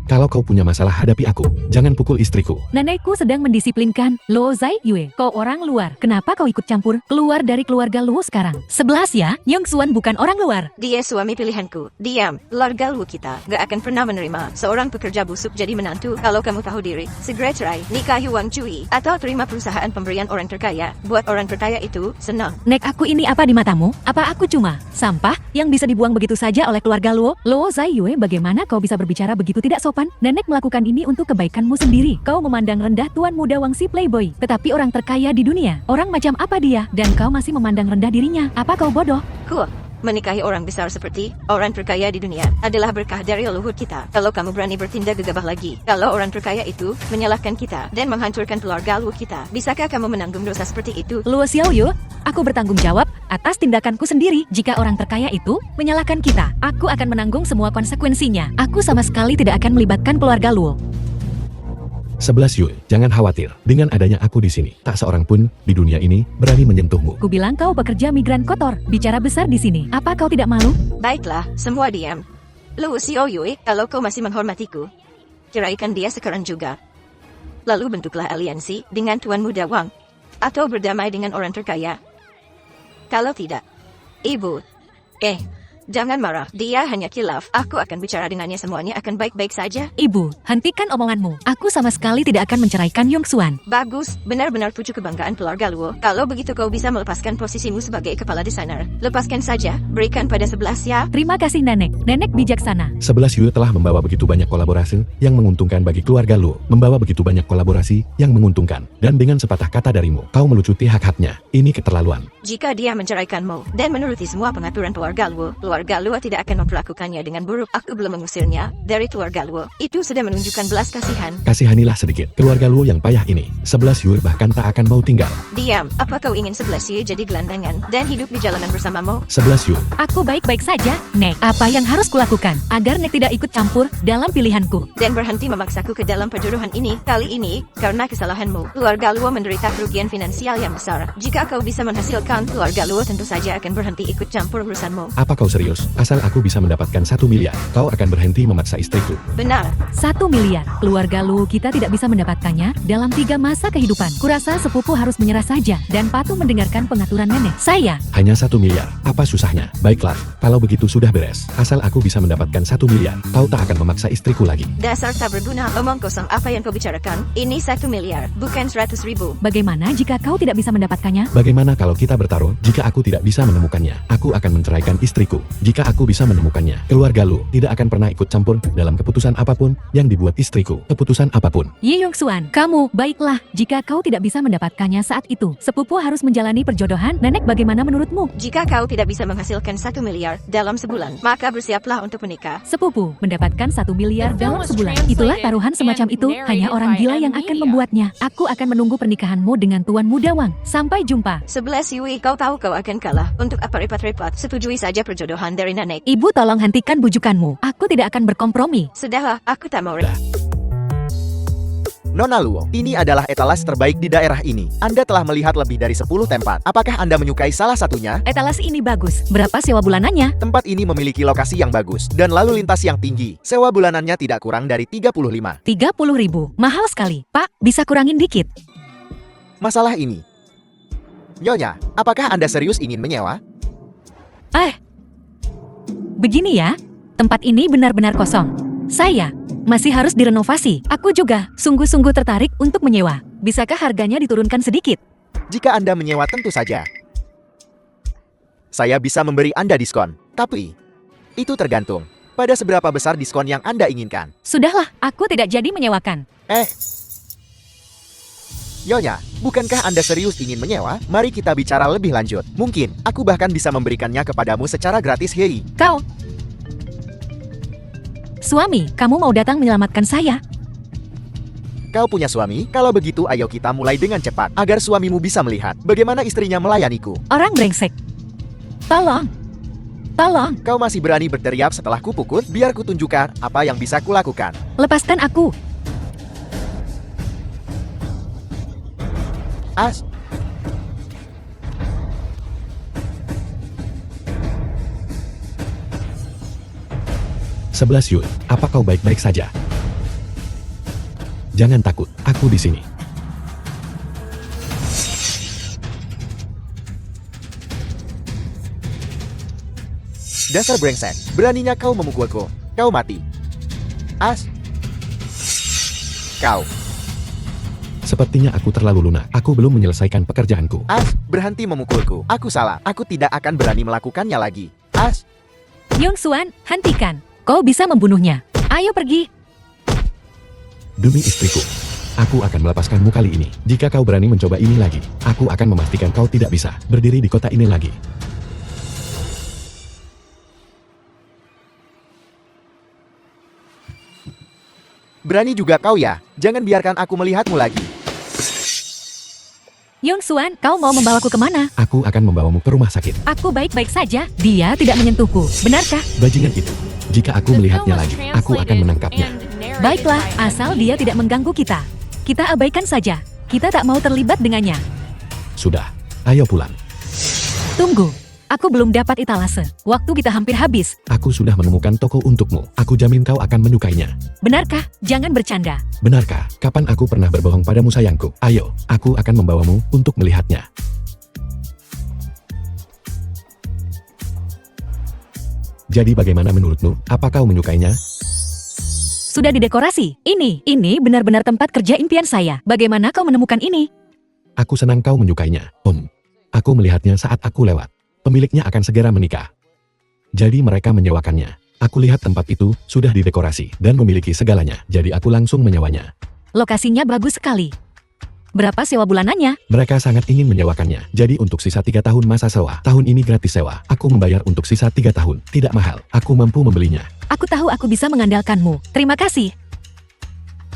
S2: Kalau kau punya masalah, hadapi aku. Jangan pukul istriku.
S3: nenekku sedang mendisiplinkan Luo Zai Yue. Kau orang luar. Kenapa kau ikut campur? Keluar dari keluarga Luo sekarang. 11 ya, Yang Xuan bukan orang luar.
S4: Dia suami pilihanku. Diam. Keluarga Luo kita gak akan pernah menerima seorang pekerja busuk jadi menantu. Kalau kamu tahu diri, segera cerai, nikahi Wang Jui, atau terima perusahaan pemberian orang terkaya. Buat orang terkaya itu senang.
S3: Nek, aku ini apa di matamu? Apa aku cuma sampah yang bisa dibuang begitu saja oleh keluarga Luo? Luo Zai Yue, bagaimana kau bisa berbicara begitu tidak sopan? Nenek melakukan ini untuk kebaikanmu sendiri. Kau memandang rendah Tuan Muda Wang si playboy, tetapi orang terkaya di dunia. Orang macam apa dia? Dan kau masih memandang rendah dirinya. Apa kau bodoh?
S4: Cool. Menikahi orang besar seperti orang terkaya di dunia adalah berkah dari leluhur kita. Kalau kamu berani bertindak gegabah lagi, kalau orang terkaya itu menyalahkan kita dan menghancurkan keluarga Luo kita, bisakah kamu menanggung dosa seperti itu?
S3: Luo Xiaoyu, aku bertanggung jawab atas tindakanku sendiri. Jika orang terkaya itu menyalahkan kita, aku akan menanggung semua konsekuensinya. Aku sama sekali tidak akan melibatkan keluarga Luo.
S2: 11 Yui, jangan khawatir. Dengan adanya aku di sini, tak seorang pun di dunia ini berani menyentuhmu.
S3: Ku bilang kau pekerja migran kotor, bicara besar di sini. Apa kau tidak malu?
S4: Baiklah, semua diam. Luo Xiaoyu, kalau kau masih menghormatiku, ceraikan dia sekarang juga. Lalu bentuklah aliansi dengan Tuan Muda Wang, atau berdamai dengan orang terkaya. Kalau tidak, ibu, jangan marah. Dia hanya kilaf. Aku akan bicara dengannya, semuanya akan baik-baik saja.
S3: Ibu, hentikan omonganmu. Aku sama sekali tidak akan menceraikan Yong Xuan.
S4: Bagus, benar-benar pucuk kebanggaan keluarga Luo. Kalau begitu kau bisa melepaskan posisimu sebagai kepala desainer. Lepaskan saja, berikan pada 11 ya.
S3: Terima kasih Nenek. Nenek bijaksana.
S2: 11 Yui telah membawa begitu banyak kolaborasi yang menguntungkan bagi keluarga Luo. Membawa begitu banyak kolaborasi yang menguntungkan. Dan dengan sepatah kata darimu, kau melucuti hak-haknya. Ini keterlaluan.
S4: Jika dia menceraikanmu dan menuruti semua pengaturan keluarga Luo tidak akan memperlakukannya dengan buruk. Aku belum mengusirnya dari keluarga Luo. Itu sudah menunjukkan belas kasihan.
S2: Kasihanilah sedikit keluarga Luo yang payah ini. 11 Yui bahkan tak akan mau tinggal.
S4: Diam, apa kau ingin 11 Yui jadi gelandangan dan hidup di jalanan bersamamu?
S2: 11 Yui,
S3: Aku baik-baik saja, Nek. Apa yang harus kulakukan agar Nek tidak ikut campur dalam pilihanku?
S4: Dan berhenti memaksaku ke dalam perjodohan ini. Kali ini, karena kesalahanmu, keluarga Luo menderita kerugian finansial yang besar. Jika kau bisa menghasilkan, keluarga Luo tentu saja akan berhenti ikut campur urusanmu.
S2: apa kau serius? serius, asal aku bisa mendapatkan 1 miliar, kau akan berhenti memaksa istriku.
S4: Benar.
S3: 1 miliar. Keluarga lu kita tidak bisa mendapatkannya dalam 3 masa kehidupan. Kurasa sepupu harus menyerah saja dan patuh mendengarkan pengaturan nenek. Saya.
S2: Hanya 1 miliar, apa susahnya? Baiklah, kalau begitu sudah beres. Asal aku bisa mendapatkan 1 miliar, kau tak akan memaksa istriku lagi.
S4: Dasar tak berguna omong kosong apa yang kau bicarakan. Ini 1 miliar, bukan 100.000.
S3: Bagaimana jika kau tidak bisa mendapatkannya?
S2: Bagaimana kalau kita bertaruh? Jika aku tidak bisa menemukannya, aku akan menceraikan istriku. Jika aku bisa menemukannya, keluarga lu tidak akan pernah ikut campur dalam keputusan apapun yang dibuat istriku. Keputusan apapun.
S3: Yi Yong Suan, kamu, baiklah, jika kau tidak bisa mendapatkannya saat itu, sepupu harus menjalani perjodohan, nenek bagaimana menurutmu?
S4: Jika kau tidak bisa menghasilkan 1 miliar dalam sebulan, maka bersiaplah untuk menikah.
S3: Sepupu, mendapatkan 1 miliar
S5: The film
S3: dalam
S5: was
S3: sebulan.
S5: translated
S3: Itulah taruhan semacam
S5: and
S3: itu, hanya
S5: narrated
S3: orang
S5: by
S3: gila yang akan
S5: Amelia.
S3: membuatnya. Aku akan menunggu pernikahanmu dengan Tuan Muda Wang. Sampai jumpa.
S4: 11 Yui, kau tahu kau akan kalah. Untuk apa repot-repot, setujui saja perjodohan dari nenek.
S3: Ibu tolong hentikan bujukanmu. Aku tidak akan berkompromi.
S4: Sudahlah, aku tak mau.
S1: Nona Luo, ini adalah etalas terbaik di daerah ini. Anda telah melihat lebih dari 10 tempat. Apakah Anda menyukai salah satunya?
S3: Etalas ini bagus. Berapa sewa bulanannya?
S1: Tempat ini memiliki lokasi yang bagus dan lalu lintas yang tinggi. Sewa bulanannya tidak kurang dari 35.
S3: 30.000. Mahal sekali. Pak, bisa kurangin dikit.
S1: Masalah ini. Nyonya, apakah Anda serius ingin menyewa?
S3: Begini ya, tempat ini benar-benar kosong. Saya masih harus direnovasi. Aku juga sungguh-sungguh tertarik untuk menyewa. Bisakah harganya diturunkan sedikit?
S1: Jika Anda menyewa tentu saja. Saya bisa memberi Anda diskon. Tapi, itu tergantung pada seberapa besar diskon yang Anda inginkan.
S3: Sudahlah, aku tidak jadi menyewakan.
S1: Nyonya, bukankah Anda serius ingin menyewa? Mari kita bicara lebih lanjut. Mungkin, aku bahkan bisa memberikannya kepadamu secara gratis, Hei.
S3: Kau, suami, kamu mau datang menyelamatkan saya?
S1: Kau punya suami? Kalau begitu ayo kita mulai dengan cepat, agar suamimu bisa melihat bagaimana istrinya melayaniku.
S3: Orang brengsek. Tolong. Tolong,
S1: Kau masih berani berteriak setelah kupukul? Biar kutunjukkan apa yang bisa kulakukan.
S3: lepaskan aku.
S1: As,
S2: 11 Yul, apa kau baik-baik saja? Jangan takut, aku di sini.
S1: dasar brengsek, beraninya kau memukulku. Kau mati. As, kau.
S2: Sepertinya aku terlalu lunak. Aku belum menyelesaikan pekerjaanku.
S1: As, berhenti memukulku. Aku salah. Aku tidak akan berani melakukannya lagi. As,
S3: Yong Suan, hentikan. Kau bisa membunuhnya. Ayo pergi.
S2: Demi istriku, aku akan melepaskanmu kali ini. Jika kau berani mencoba ini lagi, aku akan memastikan kau tidak bisa berdiri di kota ini lagi.
S1: berani juga kau ya. Jangan biarkan aku melihatmu lagi.
S3: Yong Suan, kau mau membawaku kemana?
S2: Aku akan membawamu ke rumah sakit.
S3: Aku baik-baik saja. Dia tidak menyentuhku. Benarkah?
S2: Bajingan itu. Jika aku
S5: The film
S2: melihatnya
S5: was
S2: lagi, aku akan
S5: translated
S2: menangkapnya.
S5: and narrated
S3: Baiklah,
S5: by
S3: asal
S5: Amelia.
S3: dia tidak mengganggu kita. Kita abaikan saja. Kita tak mau terlibat dengannya.
S2: Sudah, ayo pulang.
S3: Tunggu. Aku belum dapat etalase. Waktu kita hampir habis.
S2: Aku sudah menemukan toko untukmu. Aku jamin kau akan menyukainya.
S3: Benarkah? Jangan bercanda.
S2: Benarkah? Kapan aku pernah berbohong padamu sayangku? Ayo, aku akan membawamu untuk melihatnya. Jadi bagaimana menurutmu? Apa kau menyukainya?
S3: Sudah didekorasi. Ini benar-benar tempat kerja impian saya. Bagaimana kau menemukan ini?
S2: Aku senang kau menyukainya, Om. Aku melihatnya saat aku lewat. Pemiliknya akan segera menikah. Jadi mereka menyewakannya. Aku lihat tempat itu sudah didekorasi dan memiliki segalanya. Jadi aku langsung menyewanya.
S3: Lokasinya bagus sekali. Berapa sewa bulanannya?
S2: Mereka sangat ingin menyewakannya. Jadi untuk sisa 3 tahun masa sewa, tahun ini gratis sewa. Aku membayar untuk sisa 3 tahun. Tidak mahal. Aku mampu membelinya.
S3: Aku tahu aku bisa mengandalkanmu. Terima kasih.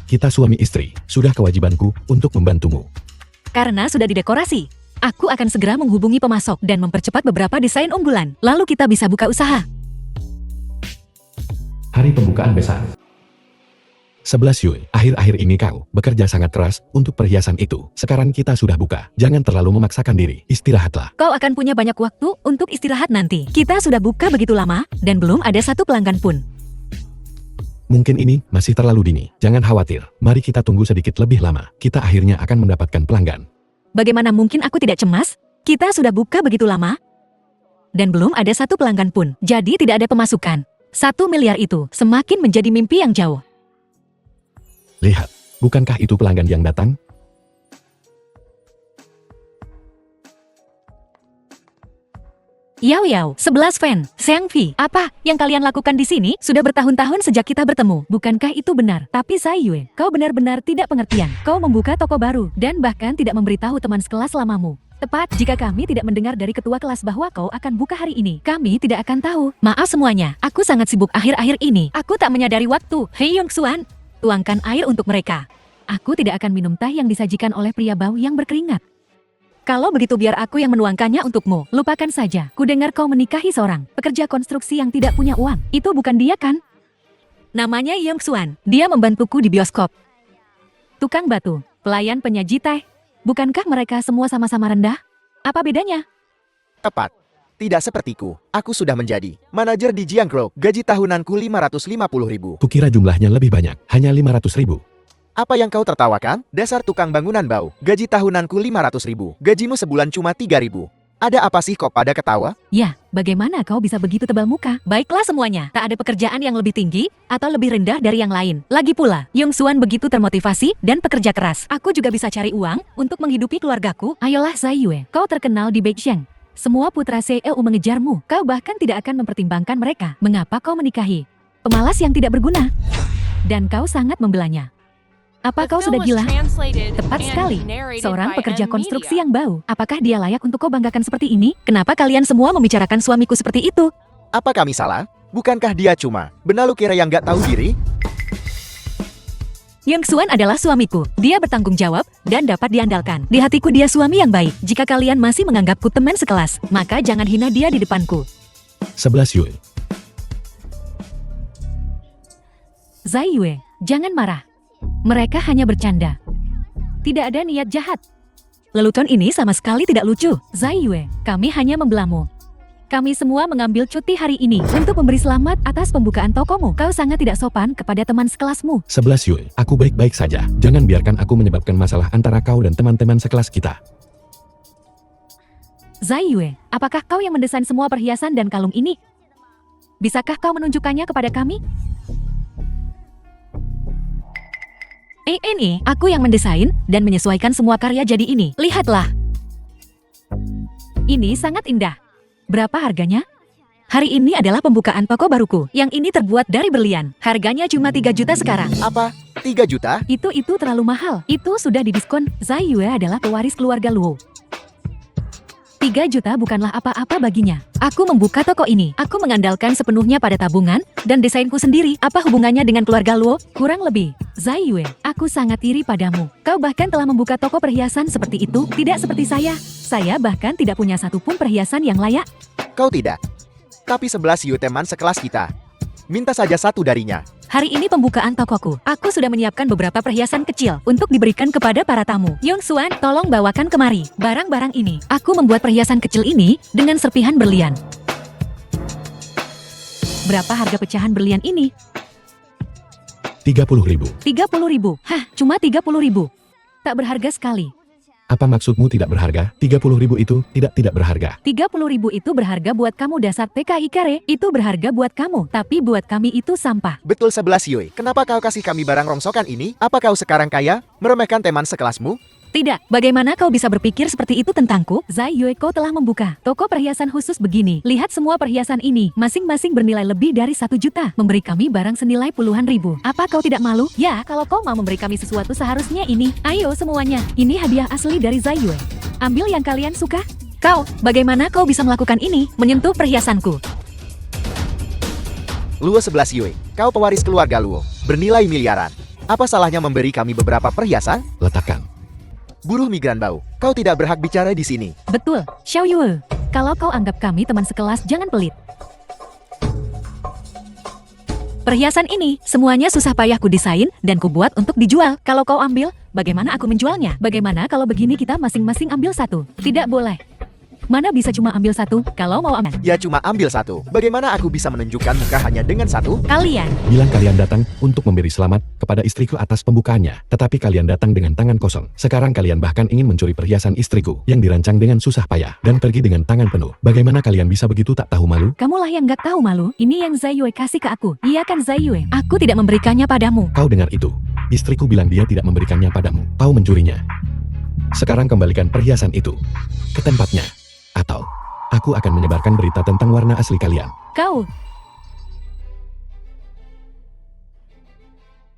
S2: Kita suami istri. Sudah kewajibanku untuk membantumu.
S3: Karena sudah didekorasi. Aku akan segera menghubungi pemasok dan mempercepat beberapa desain unggulan. Lalu kita bisa buka usaha.
S2: Hari pembukaan besar. 11 Yue, akhir-akhir ini kau bekerja sangat keras untuk perhiasan itu. Sekarang kita sudah buka. Jangan terlalu memaksakan diri. Istirahatlah.
S3: Kau akan punya banyak waktu untuk istirahat nanti. Kita sudah buka begitu lama, dan belum ada satu pelanggan pun.
S2: Mungkin ini masih terlalu dini. Jangan khawatir. Mari kita tunggu sedikit lebih lama. Kita akhirnya akan mendapatkan pelanggan.
S3: Bagaimana mungkin aku tidak cemas? Kita sudah buka begitu lama, dan belum ada satu pelanggan pun. Jadi tidak ada pemasukan. 1 miliar itu semakin menjadi mimpi yang jauh.
S2: Lihat, bukankah itu pelanggan yang datang?
S3: Yao Yao, 11 fan, Seang Vi, apa yang kalian lakukan di sini? Sudah bertahun-tahun sejak kita bertemu. Bukankah itu benar? Tapi Zai Yue, kau benar-benar tidak pengertian. Kau membuka toko baru, dan bahkan tidak memberitahu teman sekelas selamamu. Tepat, jika kami tidak mendengar dari ketua kelas bahwa kau akan buka hari ini, kami tidak akan tahu. Maaf semuanya, aku sangat sibuk akhir-akhir ini. Aku tak menyadari waktu. Hei Yong Xuan, tuangkan air untuk mereka. Aku tidak akan minum teh yang disajikan oleh pria bau yang berkeringat. Kalau begitu biar aku yang menuangkannya untukmu. Lupakan saja, ku dengar kau menikahi seorang pekerja konstruksi yang tidak punya uang. Itu bukan dia kan? Namanya Yong Xuan, dia membantuku di bioskop. Tukang batu, pelayan penyaji teh. Bukankah mereka semua sama-sama rendah? Apa bedanya?
S1: Tepat. Tidak sepertiku. Aku sudah menjadi manajer di Jiangkro. Gaji tahunanku 550.000.
S2: Kukira jumlahnya lebih banyak. Hanya 500.000.
S1: Apa yang kau tertawakan? Dasar tukang bangunan bau. Gaji tahunanku 500.000. Gajimu sebulan cuma 3.000. Ada apa sih kok pada ketawa?
S3: Ya, bagaimana kau bisa begitu tebal muka? Baiklah semuanya, tak ada pekerjaan yang lebih tinggi atau lebih rendah dari yang lain. Lagi pula, Yong Xuan begitu termotivasi dan pekerja keras. Aku juga bisa cari uang untuk menghidupi keluargaku. Ayolah Zai Yue, kau terkenal di Beijing. Semua putra CEO mengejarmu. Kau bahkan tidak akan mempertimbangkan mereka. Mengapa kau menikahi pemalas yang tidak berguna? Dan kau sangat membelanya. Apa kau sudah gila? Tepat sekali. Seorang pekerja konstruksi yang bau. Apakah dia layak untuk kau banggakan seperti ini? Kenapa kalian semua membicarakan suamiku seperti itu?
S1: Apa kami salah? Bukankah dia cuma benalu kira yang gak tahu diri?
S3: Yong Xuan adalah suamiku. Dia bertanggung jawab dan dapat diandalkan. Di hatiku dia suami yang baik. Jika kalian masih menganggapku teman sekelas, maka jangan hina dia di depanku.
S2: 11 Yue.
S3: Zai Yue, jangan marah. Mereka hanya bercanda. Tidak ada niat jahat. Lelucon ini sama sekali tidak lucu. Zai Yue, kami hanya membelamu. Kami semua mengambil cuti hari ini untuk memberi selamat atas pembukaan tokomu. Kau sangat tidak sopan kepada teman sekelasmu.
S2: 11 Yue, aku baik-baik saja. Jangan biarkan aku menyebabkan masalah antara kau dan teman-teman sekelas kita.
S3: Zai Yue, apakah kau yang mendesain semua perhiasan dan kalung ini? Bisakah kau menunjukkannya kepada kami? Ini, aku yang mendesain dan menyesuaikan semua karya jadi ini. Lihatlah. Ini sangat indah. Berapa harganya? Hari ini adalah pembukaan toko baruku. Yang ini terbuat dari berlian. Harganya cuma 3 juta sekarang.
S1: Apa? 3 juta?
S3: Itu terlalu mahal. Itu sudah didiskon. Zai Yue adalah pewaris keluarga Luo. 3 juta bukanlah apa-apa baginya. Aku membuka toko ini. Aku mengandalkan sepenuhnya pada tabungan dan desainku sendiri. Apa hubungannya dengan keluarga Luo? Kurang lebih. Zai Yue, aku sangat iri padamu. Kau bahkan telah membuka toko perhiasan seperti itu. Tidak seperti saya. Saya bahkan tidak punya satupun perhiasan yang layak.
S1: Kau tidak. Tapi 11 Yue teman sekelas kita. Minta saja satu darinya.
S3: Hari ini pembukaan tokoku. Aku sudah menyiapkan beberapa perhiasan kecil untuk diberikan kepada para tamu. Yong Xuan, tolong bawakan kemari barang-barang ini. Aku membuat perhiasan kecil ini dengan serpihan berlian. Berapa harga pecahan berlian ini?
S2: 30.000.
S3: 30.000. Hah, cuma 30.000. Tak berharga sekali.
S2: Apa maksudmu tidak berharga? 30.000 itu tidak berharga.
S3: 30.000 itu berharga buat kamu dasar TKI kare. Itu berharga buat kamu. Tapi buat kami itu sampah.
S1: Betul 11 Yue. Kenapa kau kasih kami barang rongsokan ini? Apa kau sekarang kaya? Meremehkan teman sekelasmu?
S3: Tidak, bagaimana kau bisa berpikir seperti itu tentangku? Zai Yue, kau telah membuka toko perhiasan khusus begini. Lihat semua perhiasan ini, masing-masing bernilai lebih dari 1 juta. Memberi kami barang senilai puluhan ribu. Apa kau tidak malu? Ya, kalau kau mau memberi kami sesuatu seharusnya ini. Ayo semuanya, ini hadiah asli dari Zai Yue. Ambil yang kalian suka. Kau, bagaimana kau bisa melakukan ini? Menyentuh perhiasanku.
S1: Luo 11 Yue, kau pewaris keluarga Luo. Bernilai miliaran. Apa salahnya memberi kami beberapa perhiasan?
S2: Letakkan.
S1: Buruh migran bau. Kau tidak berhak bicara di sini.
S3: Betul, Xiao Yue. Kalau kau anggap kami teman sekelas, jangan pelit. Perhiasan ini, semuanya susah payah ku desain dan ku buat untuk dijual. Kalau kau ambil, bagaimana aku menjualnya? Bagaimana kalau begini kita masing-masing ambil satu? Tidak boleh. Mana bisa cuma ambil satu, kalau mau aman.
S1: Ya cuma ambil satu. Bagaimana aku bisa menunjukkan muka hanya dengan satu?
S3: Kalian,
S2: Bilang kalian datang untuk memberi selamat kepada istriku atas pembukaannya, tetapi kalian datang dengan tangan kosong. Sekarang kalian bahkan ingin mencuri perhiasan istriku yang dirancang dengan susah payah dan pergi dengan tangan penuh. Bagaimana kalian bisa begitu tak tahu malu?
S3: kamulah yang gak tahu malu. Ini yang Zaiyue kasih ke aku. Iya kan Zaiyue? Aku tidak memberikannya padamu.
S2: Kau dengar itu? Istriku bilang dia tidak memberikannya padamu. Kau mencurinya. Sekarang kembalikan perhiasan itu ke tempatnya. Atau, aku akan menyebarkan berita tentang warna asli kalian.
S3: Kau,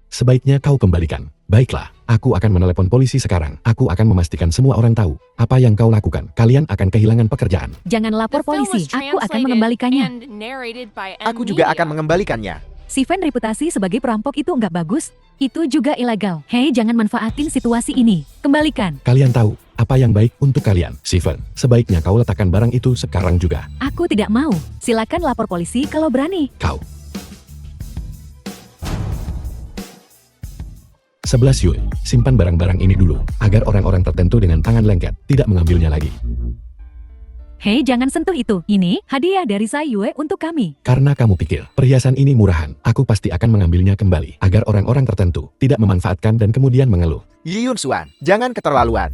S2: Sebaiknya kau kembalikan. Baiklah, aku akan menelepon polisi sekarang. Aku akan memastikan semua orang tahu apa yang kau lakukan. Kalian akan kehilangan pekerjaan.
S3: jangan lapor
S5: The film
S3: polisi.
S5: was
S3: Aku akan
S5: translated
S3: mengembalikannya.
S5: and narrated by
S1: Aku juga
S5: Media.
S1: akan mengembalikannya.
S3: Sivan reputasi sebagai perampok itu nggak bagus. Itu juga ilegal. Hei, jangan manfaatin situasi ini. Kembalikan.
S2: Kalian tahu apa yang baik untuk kalian. Steven, sebaiknya kau letakkan barang itu sekarang juga.
S3: Aku tidak mau. Silakan lapor polisi kalau berani.
S2: Kau. 11 Yui, simpan barang-barang ini dulu, agar orang-orang tertentu dengan tangan lengket tidak mengambilnya lagi.
S3: Hei, jangan sentuh itu. Ini hadiah dari Zaiyue untuk kami.
S2: Karena kamu pikir, perhiasan ini murahan, aku pasti akan mengambilnya kembali, agar orang-orang tertentu tidak memanfaatkan dan kemudian mengeluh.
S1: Yiyun Suan, jangan keterlaluan.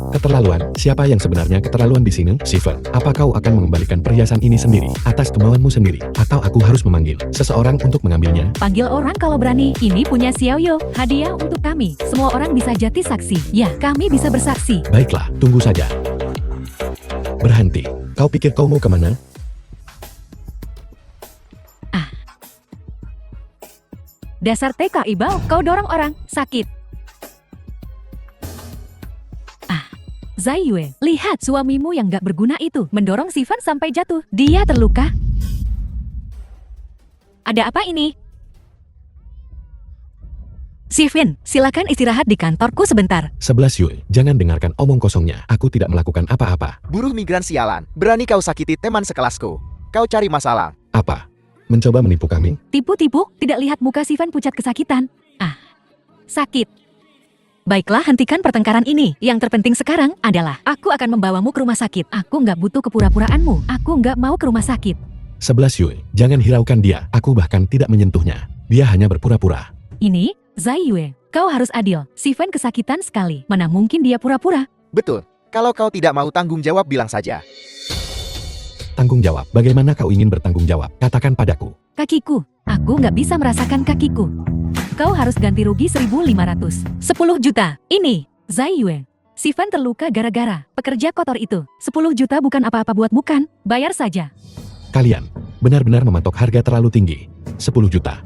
S2: Keterlaluan, siapa yang sebenarnya keterlaluan di sini? Steven, apa kau akan mengembalikan perhiasan ini sendiri, atas kemauanmu sendiri, atau aku harus memanggil seseorang untuk mengambilnya?
S3: Panggil orang kalau berani. Ini punya Xiaoyo. Hadiah untuk kami. Semua orang bisa jadi saksi. Ya, kami bisa bersaksi.
S2: Baiklah, tunggu saja. Berhenti. Kau pikir kau mau kemana?
S3: Dasar TKI Bau, kau dorong orang. Sakit. Zaiyue, lihat suamimu yang gak berguna itu mendorong Sivan sampai jatuh. Dia terluka. Ada apa ini? Sivan, silakan istirahat di kantorku sebentar.
S2: 11 Yui, jangan dengarkan omong kosongnya. Aku tidak melakukan apa-apa.
S1: Buruh migran sialan, berani kau sakiti teman sekelasku. Kau cari masalah.
S2: Apa? Mencoba menipu kami?
S3: Tipu-tipu, tidak lihat muka Sivan pucat kesakitan. Sakit. Baiklah, hentikan pertengkaran ini. Yang terpenting sekarang adalah aku akan membawamu ke rumah sakit. Aku nggak butuh kepura-puraanmu. Aku nggak mau ke rumah sakit.
S2: 11 Yui, jangan hiraukan dia. Aku bahkan tidak menyentuhnya. Dia hanya berpura-pura.
S3: Ini, Zaiyue, kau harus adil. Sivan kesakitan sekali. Mana mungkin dia pura-pura?
S1: Betul. Kalau kau tidak mau tanggung jawab, bilang saja.
S2: Tanggung jawab. Bagaimana kau ingin bertanggung jawab? Katakan padaku.
S3: Kakiku. Aku nggak bisa merasakan kakiku. Kau harus ganti rugi 1.500. 10 juta. Ini, Zaiyue. Sivan terluka gara-gara pekerja kotor itu. 10 juta bukan apa-apa buatmu kan? Bayar saja.
S2: Kalian benar-benar mematok harga terlalu tinggi. 10 juta.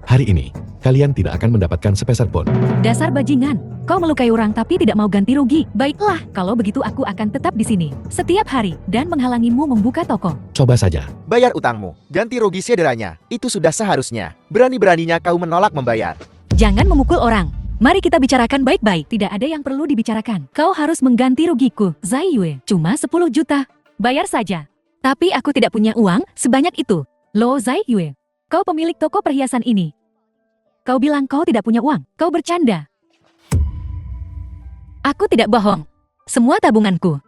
S2: Hari ini, kalian tidak akan mendapatkan sepeser pun.
S3: Dasar bajingan. Kau melukai orang tapi tidak mau ganti rugi. Baiklah, kalau begitu aku akan tetap di sini setiap hari dan menghalangimu membuka toko.
S2: Coba saja.
S1: Bayar utangmu, ganti rugi sederhana. Itu sudah seharusnya. Berani-beraninya kau menolak membayar.
S3: Jangan memukul orang. Mari kita bicarakan baik-baik. Tidak ada yang perlu dibicarakan. Kau harus mengganti rugiku. Zaiyue, cuma 10 juta. Bayar saja. Tapi aku tidak punya uang sebanyak itu. Lo Zaiyue, kau pemilik toko perhiasan ini. Kau bilang kau tidak punya uang. Kau bercanda. Aku tidak bohong. Semua tabunganku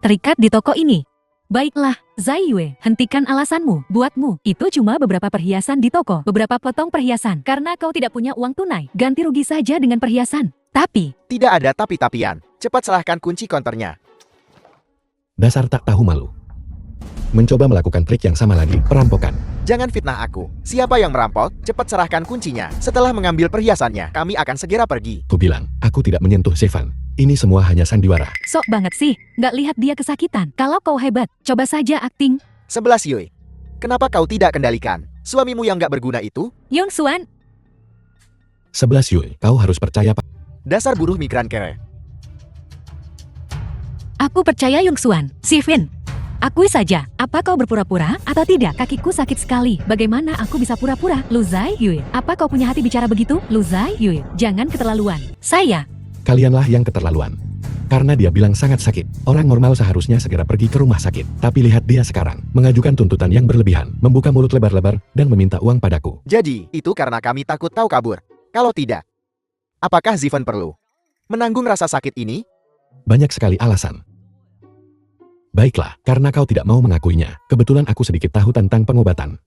S3: terikat di toko ini. Baiklah, Zaiyue, hentikan alasanmu. Buatmu, itu cuma beberapa perhiasan di toko. Beberapa potong perhiasan. Karena kau tidak punya uang tunai, ganti rugi saja dengan perhiasan. Tapi,
S1: Tidak ada tapi-tapian. Cepat serahkan kunci konternya.
S2: Dasar tak tahu malu. Mencoba melakukan trik yang sama lagi, perampokan.
S1: Jangan fitnah aku. Siapa yang merampok, cepat serahkan kuncinya. Setelah mengambil perhiasannya, kami akan segera pergi.
S2: Ku bilang, aku tidak menyentuh Stefan. Ini semua hanya sandiwara.
S3: sok banget sih. Nggak lihat dia kesakitan. Kalau kau hebat, coba saja akting.
S1: 11 Yui. Kenapa kau tidak kendalikan? Suamimu yang gak berguna itu?
S3: Yong Suan,
S2: 11 Yui, kau harus percaya.
S1: Dasar buruh migran kere.
S3: aku percaya Yong Suan. Sivan, akui saja. Apa kau berpura-pura atau tidak? Kakiku sakit sekali. Bagaimana aku bisa pura-pura? Lu Zaiyue, apa kau punya hati bicara begitu? Lu Zaiyue, jangan keterlaluan. Saya,
S2: Kalianlah yang keterlaluan. karena dia bilang sangat sakit. Orang normal seharusnya segera pergi ke rumah sakit. Tapi lihat dia sekarang, mengajukan tuntutan yang berlebihan, membuka mulut lebar-lebar, dan meminta uang padaku.
S1: Jadi, itu karena kami takut kau kabur. Kalau tidak, apakah Ziven perlu menanggung rasa sakit ini?
S2: Banyak sekali alasan. Baiklah, karena kau tidak mau mengakuinya, kebetulan aku sedikit tahu tentang pengobatan.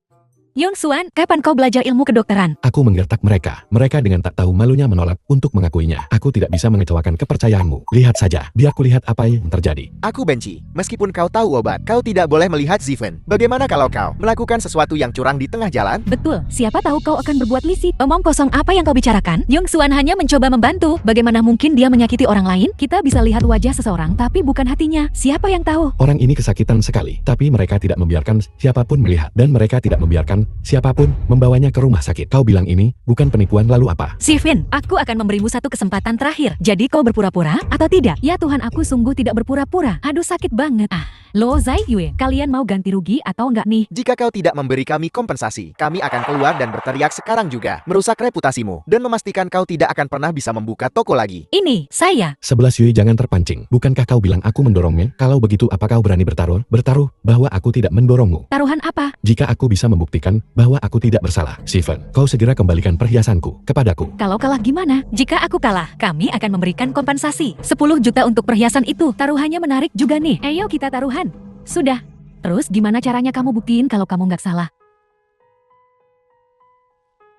S3: Yong Xuan, kapan kau belajar ilmu kedokteran?
S2: Aku menggertak mereka. Mereka dengan tak tahu malunya menolak untuk mengakuinya. Aku tidak bisa mengecewakan kepercayaanmu. Lihat saja, biar kulihat apa yang terjadi.
S1: Aku benci. Meskipun kau tahu obat, kau tidak boleh melihat Ziven. Bagaimana kalau kau melakukan sesuatu yang curang di tengah jalan?
S3: Betul, siapa tahu kau akan berbuat licik. Omong kosong apa yang kau bicarakan? Yong Xuan hanya mencoba membantu. Bagaimana mungkin dia menyakiti orang lain? Kita bisa lihat wajah seseorang, tapi bukan hatinya. Siapa yang tahu?
S2: Orang ini kesakitan sekali, tapi mereka tidak membiarkan siapapun melihat. Dan mereka tidak membiarkan siapapun membawanya ke rumah sakit. Kau bilang ini bukan penipuan, lalu apa?
S3: Ziven, aku akan memberimu satu kesempatan terakhir. Jadi kau berpura-pura atau tidak? Ya Tuhan, aku sungguh tidak berpura-pura. Aduh, sakit banget. Lo Zai Yue, kalian mau ganti rugi atau enggak nih?
S1: Jika kau tidak memberi kami kompensasi, kami akan keluar dan berteriak sekarang juga, merusak reputasimu, dan memastikan kau tidak akan pernah bisa membuka toko lagi.
S3: Ini, saya.
S2: 11 Yui, jangan terpancing. Bukankah kau bilang aku mendorongnya? Kalau begitu apa kau berani bertaruh? Bertaruh bahwa aku tidak mendorongmu.
S3: Taruhan apa?
S2: Jika aku bisa membuktikan bahwa aku tidak bersalah, Ziven, kau segera kembalikan perhiasanku kepadaku.
S3: Kalau kalah gimana? Jika aku kalah, kami akan memberikan kompensasi 10 juta untuk perhiasan itu. Taruhannya menarik juga nih. Ayo kita taruhan. Sudah. Terus gimana caranya kamu buktiin kalau kamu nggak salah?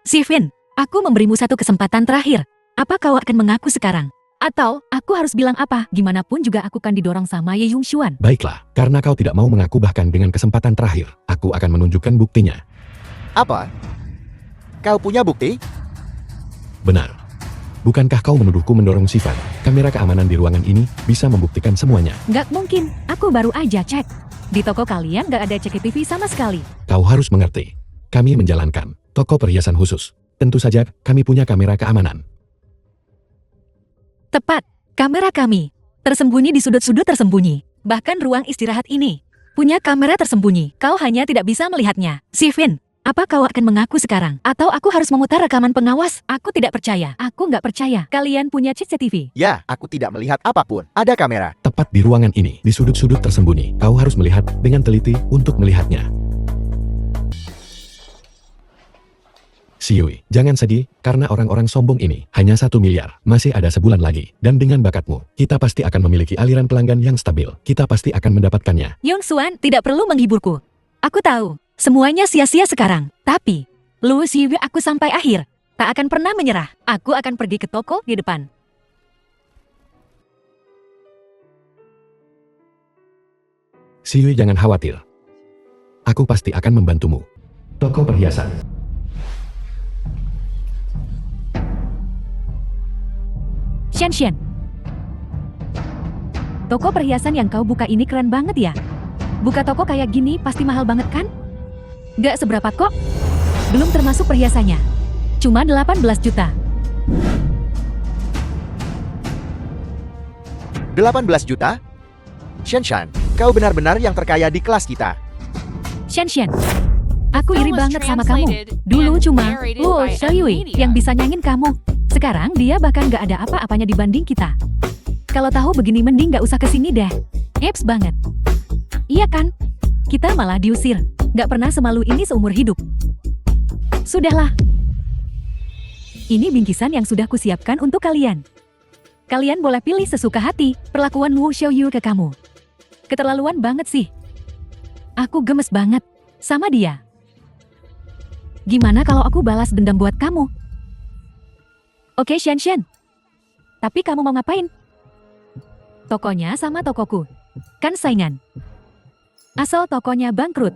S3: Ziven, aku memberimu satu kesempatan terakhir. Apa kau akan mengaku sekarang? Atau aku harus bilang apa? Gimana pun juga aku kan didorong sama Ye Yong Xuan.
S2: Baiklah, karena kau tidak mau mengaku bahkan dengan kesempatan terakhir, aku akan menunjukkan buktinya.
S1: Apa? Kau punya bukti?
S2: Benar. Bukankah kau menuduhku mendorong Ziven? Kamera keamanan di ruangan ini bisa membuktikan semuanya.
S3: Nggak mungkin, aku baru aja cek. Di toko kalian nggak ada CCTV sama sekali.
S2: Kau harus mengerti. Kami menjalankan toko perhiasan khusus. Tentu saja kami punya kamera keamanan.
S3: Tepat, kamera kami tersembunyi di sudut-sudut tersembunyi. Bahkan ruang istirahat ini punya kamera tersembunyi. Kau hanya tidak bisa melihatnya. Ziven, apa kau akan mengaku sekarang? Atau aku harus memutar rekaman pengawas? Aku tidak percaya. Aku nggak percaya. Kalian punya CCTV?
S1: Ya, aku tidak melihat apapun. Ada kamera.
S2: Tepat di ruangan ini, di sudut-sudut tersembunyi. Kau harus melihat dengan teliti untuk melihatnya. Siui, jangan sedih, karena orang-orang sombong ini hanya 1 miliar. Masih ada sebulan lagi. Dan dengan bakatmu, kita pasti akan memiliki aliran pelanggan yang stabil. Kita pasti akan mendapatkannya.
S3: Yong Xuan tidak perlu menghiburku. Aku tahu, semuanya sia-sia sekarang. Tapi, Lu Siwi aku sampai akhir. Tak akan pernah menyerah. Aku akan pergi ke toko di depan.
S2: Siui, jangan khawatir. Aku pasti akan membantumu. Toko perhiasan.
S3: Xian. Toko perhiasan yang kau buka ini keren banget ya. Buka toko kayak gini pasti mahal banget kan? Gak seberapa kok. Belum termasuk perhiasannya. Cuma 18 juta.
S1: 18 juta? Shen, kau benar-benar yang terkaya di kelas kita.
S3: Xian. Aku iri
S5: Film was
S3: banget sama kamu.
S5: translated
S3: Dulu
S5: and
S3: cuma
S5: narrated
S3: Luo
S5: by
S3: Xiaoyui
S5: Media.
S3: yang bisa nyanyiin kamu. Sekarang dia bahkan gak ada apa-apanya dibanding kita. Kalau tahu begini mending gak usah kesini deh. Eps banget. Iya kan? Kita malah diusir. Gak pernah semalu ini seumur hidup. Sudahlah. Ini bingkisan yang sudah kusiapkan untuk kalian. Kalian boleh pilih sesuka hati perlakuan Luo Xiaoyu ke kamu. Keterlaluan banget sih. Aku gemes banget sama dia. Gimana kalau aku balas dendam buat kamu? Oke, Xian. Tapi kamu mau ngapain? Tokonya sama tokoku. Kan saingan. Asal tokonya bangkrut.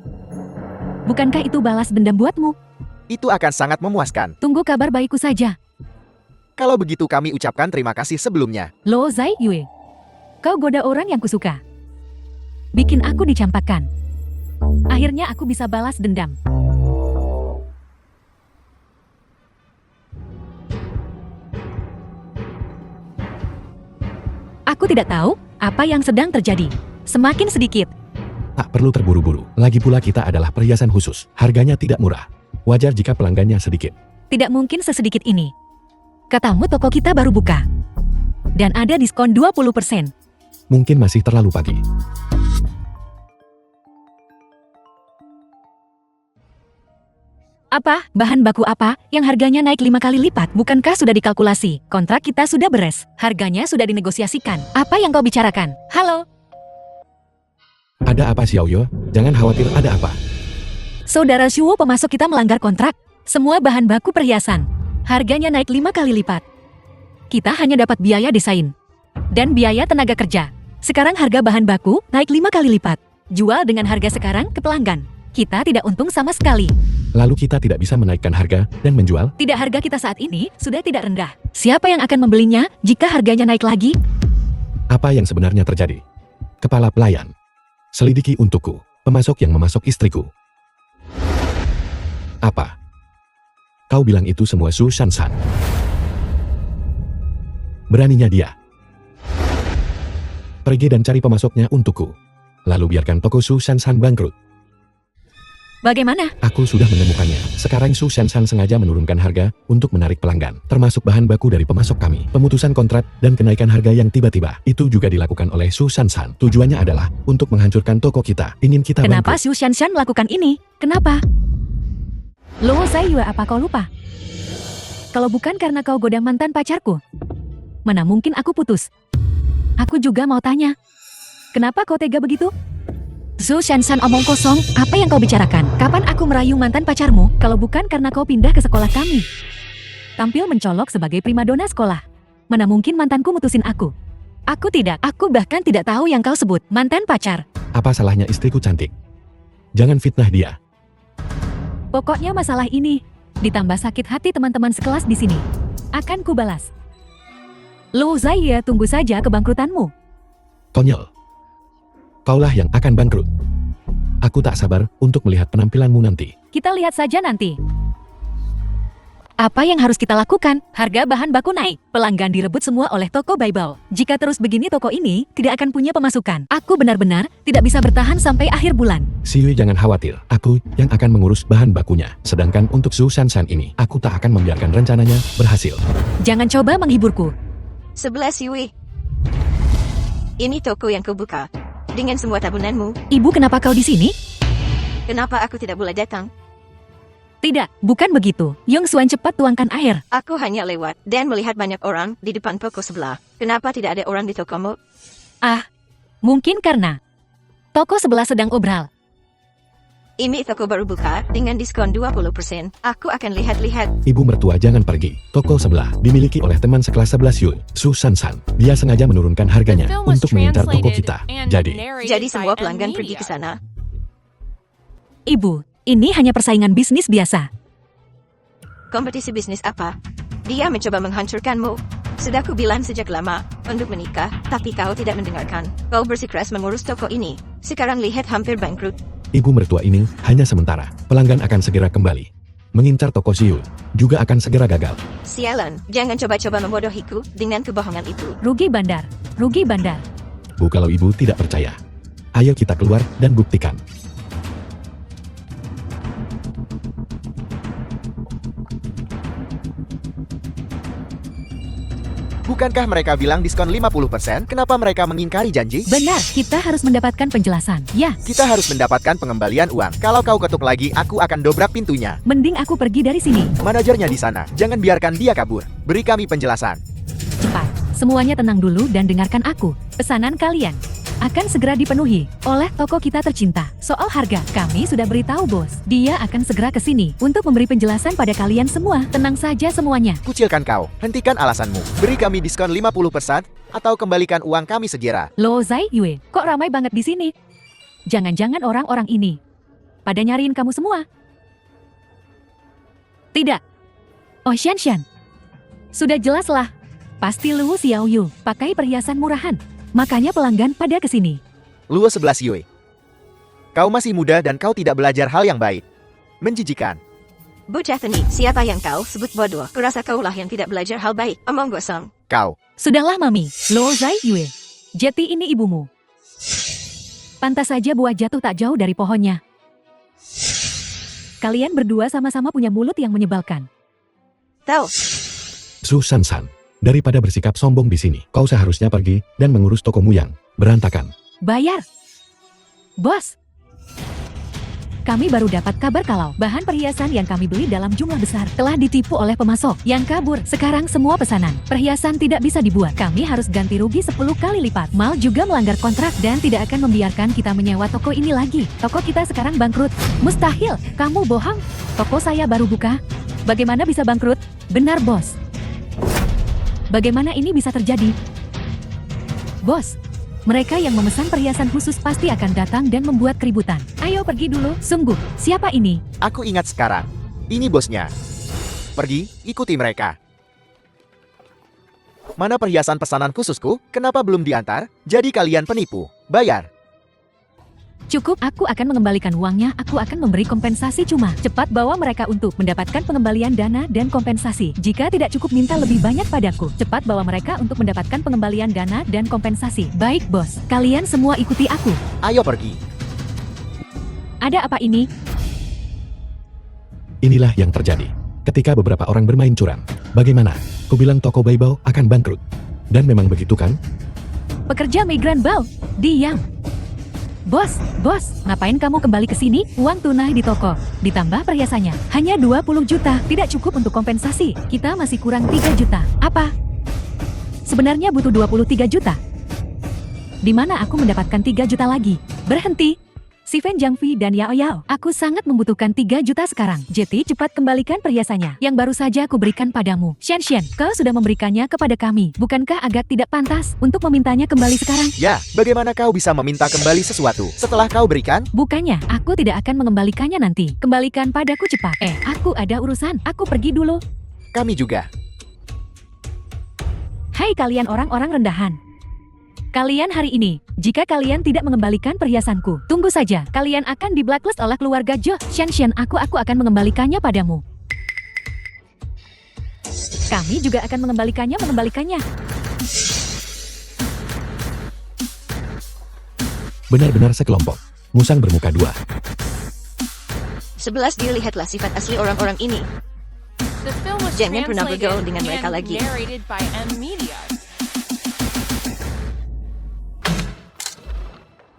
S3: Bukankah itu balas dendam buatmu?
S1: Itu akan sangat memuaskan.
S3: Tunggu kabar baikku saja.
S1: Kalau begitu kami ucapkan terima kasih sebelumnya.
S3: Lo Zai Yue. Kau goda orang yang kusuka. Bikin aku dicampakkan. Akhirnya aku bisa balas dendam. Aku tidak tahu apa yang sedang terjadi. Semakin sedikit.
S2: Tak perlu terburu-buru. Lagi pula kita adalah perhiasan khusus. Harganya tidak murah. Wajar jika pelanggannya sedikit.
S3: Tidak mungkin sesedikit ini. Katamu toko kita baru buka. Dan ada diskon 20%.
S2: Mungkin masih terlalu pagi.
S3: Apa? Bahan baku apa yang harganya naik 5 kali lipat? Bukankah sudah dikalkulasi? Kontrak kita sudah beres. Harganya sudah dinegosiasikan. Apa yang kau bicarakan? Halo?
S2: Ada apa Xiaoyo? Jangan khawatir, ada apa?
S3: Saudara Shuo, pemasok kita melanggar kontrak. Semua bahan baku perhiasan. Harganya naik 5 kali lipat. Kita hanya dapat biaya desain. Dan biaya tenaga kerja. Sekarang harga bahan baku naik 5 kali lipat. Jual dengan harga sekarang ke pelanggan. Kita tidak untung sama sekali.
S2: Lalu kita tidak bisa menaikkan harga dan menjual?
S3: Tidak, harga kita saat ini sudah tidak rendah. Siapa yang akan membelinya jika harganya naik lagi?
S2: Apa yang sebenarnya terjadi? Kepala pelayan. Selidiki untukku. Pemasok yang memasok istriku. Apa? Kau bilang itu semua Su Shan-san. Beraninya dia. Pergi dan cari pemasoknya untukku. Lalu biarkan toko Su Shan-san bangkrut.
S3: Bagaimana?
S2: Aku sudah menemukannya. Sekarang Su Shan-san sengaja menurunkan harga untuk menarik pelanggan, termasuk bahan baku dari pemasok kami. Pemutusan kontrak dan kenaikan harga yang tiba-tiba itu juga dilakukan oleh Su Shan-san. Tujuannya adalah untuk menghancurkan toko kita. Ingin kita
S3: Kenapa
S2: bangkrut.
S3: Su Shanshan melakukan ini? Kenapa? Luo Zaiyu, apa kau lupa? Kalau bukan karena kau goda mantan pacarku, mana mungkin aku putus? Aku juga mau tanya, kenapa kau tega begitu? Su Shan-san, omong kosong, apa yang kau bicarakan? Kapan aku merayu mantan pacarmu, kalau bukan karena kau pindah ke sekolah kami? Tampil mencolok sebagai primadona sekolah. Mana mungkin mantanku mutusin aku? Aku tidak, aku bahkan tidak tahu yang kau sebut, mantan pacar.
S2: Apa salahnya istriku cantik? Jangan fitnah dia.
S3: Pokoknya masalah ini, ditambah sakit hati teman-teman sekelas di sini, akan kubalas. Luo Zaiyu, tunggu saja kebangkrutanmu.
S2: Konyol. Kaulah yang akan bangkrut. Aku tak sabar untuk melihat penampilanmu nanti.
S3: Kita lihat saja nanti. Apa yang harus kita lakukan? Harga bahan baku naik. Pelanggan direbut semua oleh toko Baibao. Jika terus begini toko ini tidak akan punya pemasukan. Aku benar-benar tidak bisa bertahan sampai akhir bulan.
S2: Siwi, jangan khawatir. Aku yang akan mengurus bahan bakunya. Sedangkan untuk Su Shan-san ini, aku tak akan membiarkan rencananya berhasil.
S3: Jangan coba menghiburku.
S4: 11 Yui. Ini toko yang kubuka. Dengan semua tabunganmu,
S3: Ibu, kenapa kau di sini?
S4: kenapa aku tidak boleh datang?
S3: Tidak, bukan begitu. Yong Xuan, cepat tuangkan air.
S4: Aku hanya lewat dan melihat banyak orang di depan toko sebelah. Kenapa tidak ada orang di tokomu?
S3: Ah, mungkin karena toko sebelah sedang obral.
S4: Ini toko baru buka dengan diskon 20%. Aku akan lihat-lihat.
S2: Ibu mertua, jangan pergi. Toko sebelah dimiliki oleh teman sekelas 11 Yul, Su Shan-san. Dia sengaja menurunkan
S5: The
S2: harganya
S5: film was
S2: untuk mengincar toko
S5: translated
S2: kita.
S5: and
S2: Jadi,
S5: narrated
S4: Semua
S5: by
S4: pelanggan pergi
S5: Media.
S4: ke sana.
S3: Ibu, ini hanya persaingan bisnis biasa.
S4: Kompetisi bisnis apa? Dia mencoba menghancurkanmu. Sudah ku bilang sejak lama untuk menikah, tapi kau tidak mendengarkan. Kau bersikeras mengurus toko ini. Sekarang lihat hampir bangkrut.
S2: ibu mertua ini hanya sementara. Pelanggan akan segera kembali. Mengincar toko Siul juga akan segera gagal.
S4: Sialan, jangan coba-coba membodohiku dengan kebohongan itu.
S3: Rugi bandar, rugi bandar.
S2: Bu, kalau ibu tidak percaya, ayo kita keluar dan buktikan.
S1: Bukankah mereka bilang diskon 50%? Kenapa mereka mengingkari janji?
S3: Benar, kita harus mendapatkan penjelasan. Ya,
S1: Kita harus mendapatkan pengembalian uang. Kalau kau ketuk lagi, aku akan dobrak pintunya.
S3: mending aku pergi dari sini.
S1: Manajernya di sana. Jangan biarkan dia kabur. Beri kami penjelasan.
S3: Cepat, semuanya tenang dulu dan dengarkan aku. Pesanan kalian akan segera dipenuhi oleh toko kita tercinta. Soal harga, kami sudah beritahu bos. Dia akan segera ke sini untuk memberi penjelasan pada kalian semua. Tenang saja semuanya.
S1: Kucilkan kau. Hentikan alasanmu. Beri kami diskon 50% atau kembalikan uang kami segera.
S3: Lo Zai Yue, kok ramai banget di sini? Jangan-jangan orang-orang ini pada nyariin kamu semua? Tidak. Oh Xian. Sudah jelas lah. Pasti Luo Xiaoyu pakai perhiasan murahan. Makanya pelanggan pada kesini.
S1: Luo 11 Yui. Kau masih muda dan kau tidak belajar hal yang baik. Menjijikan.
S4: Bocah teni, siapa yang kau sebut bodoh? Kurasa kaulah yang tidak belajar hal baik. Omong gosong.
S1: Kau.
S3: Sudahlah Mami, Luo Zai Yue. Jeti ini ibumu. Pantas saja buah jatuh tak jauh dari pohonnya. Kalian berdua sama-sama punya mulut yang menyebalkan.
S4: Tahu,
S2: Su Shan-san, Daripada bersikap sombong di sini, kau seharusnya pergi dan mengurus tokomu yang berantakan.
S3: Bayar. Bos. Kami baru dapat kabar kalau bahan perhiasan yang kami beli dalam jumlah besar telah ditipu oleh pemasok yang kabur. Sekarang semua pesanan perhiasan tidak bisa dibuat. Kami harus ganti rugi 10 kali lipat. Mal juga melanggar kontrak dan tidak akan membiarkan kita menyewa toko ini lagi. Toko kita sekarang bangkrut. Mustahil, kamu bohong. Toko saya baru buka. Bagaimana bisa bangkrut? Benar, bos. Bagaimana ini bisa terjadi? Bos, mereka yang memesan perhiasan khusus pasti akan datang dan membuat keributan. Ayo pergi dulu. Sungguh, siapa ini?
S1: Aku ingat sekarang. Ini bosnya. Pergi, ikuti mereka. Mana perhiasan pesanan khususku? Kenapa belum diantar? Jadi kalian penipu. Bayar.
S3: Cukup, aku akan mengembalikan uangnya. Aku akan memberi kompensasi cuma. Cepat bawa mereka untuk mendapatkan pengembalian dana dan kompensasi. Jika tidak cukup, minta lebih banyak padaku. Cepat bawa mereka untuk mendapatkan pengembalian dana dan kompensasi. Baik, bos. Kalian semua ikuti aku.
S1: Ayo pergi.
S3: Ada apa ini?
S2: Inilah yang terjadi ketika beberapa orang bermain curang. Bagaimana? Kubilang toko Baibao akan bangkrut. Dan memang begitu kan?
S3: Pekerja migran bau. Diam. Bos, ngapain kamu kembali ke sini? Uang tunai di toko, ditambah perhiasannya. Hanya 20 juta, tidak cukup untuk kompensasi. Kita masih kurang 3 juta. Apa? Sebenarnya butuh 23 juta. Di mana aku mendapatkan 3 juta lagi? Berhenti. Sifen Jiangfi dan Yao Yao, aku sangat membutuhkan 3 juta sekarang. Jeti, cepat kembalikan perhiasannya yang baru saja aku berikan padamu. Shen, kau sudah memberikannya kepada kami. Bukankah agak tidak pantas untuk memintanya kembali sekarang?
S1: Ya, bagaimana kau bisa meminta kembali sesuatu setelah kau berikan?
S3: Bukannya, aku tidak akan mengembalikannya nanti. Kembalikan padaku cepat. Aku ada urusan. Aku pergi dulu.
S1: Kami juga.
S3: Hai kalian orang-orang rendahan. Kalian hari ini, jika kalian tidak mengembalikan perhiasanku, tunggu saja, kalian akan di blacklist oleh keluarga Jo. Shen, aku akan mengembalikannya padamu. Kami juga akan mengembalikannya.
S2: Benar-benar sekelompok musang bermuka dua.
S4: 11 dilihatlah sifat asli orang-orang ini.
S5: The film was
S4: Jangan pernah
S5: translated
S4: bergaul dengan mereka
S5: and
S4: lagi.
S5: narrated by M Media.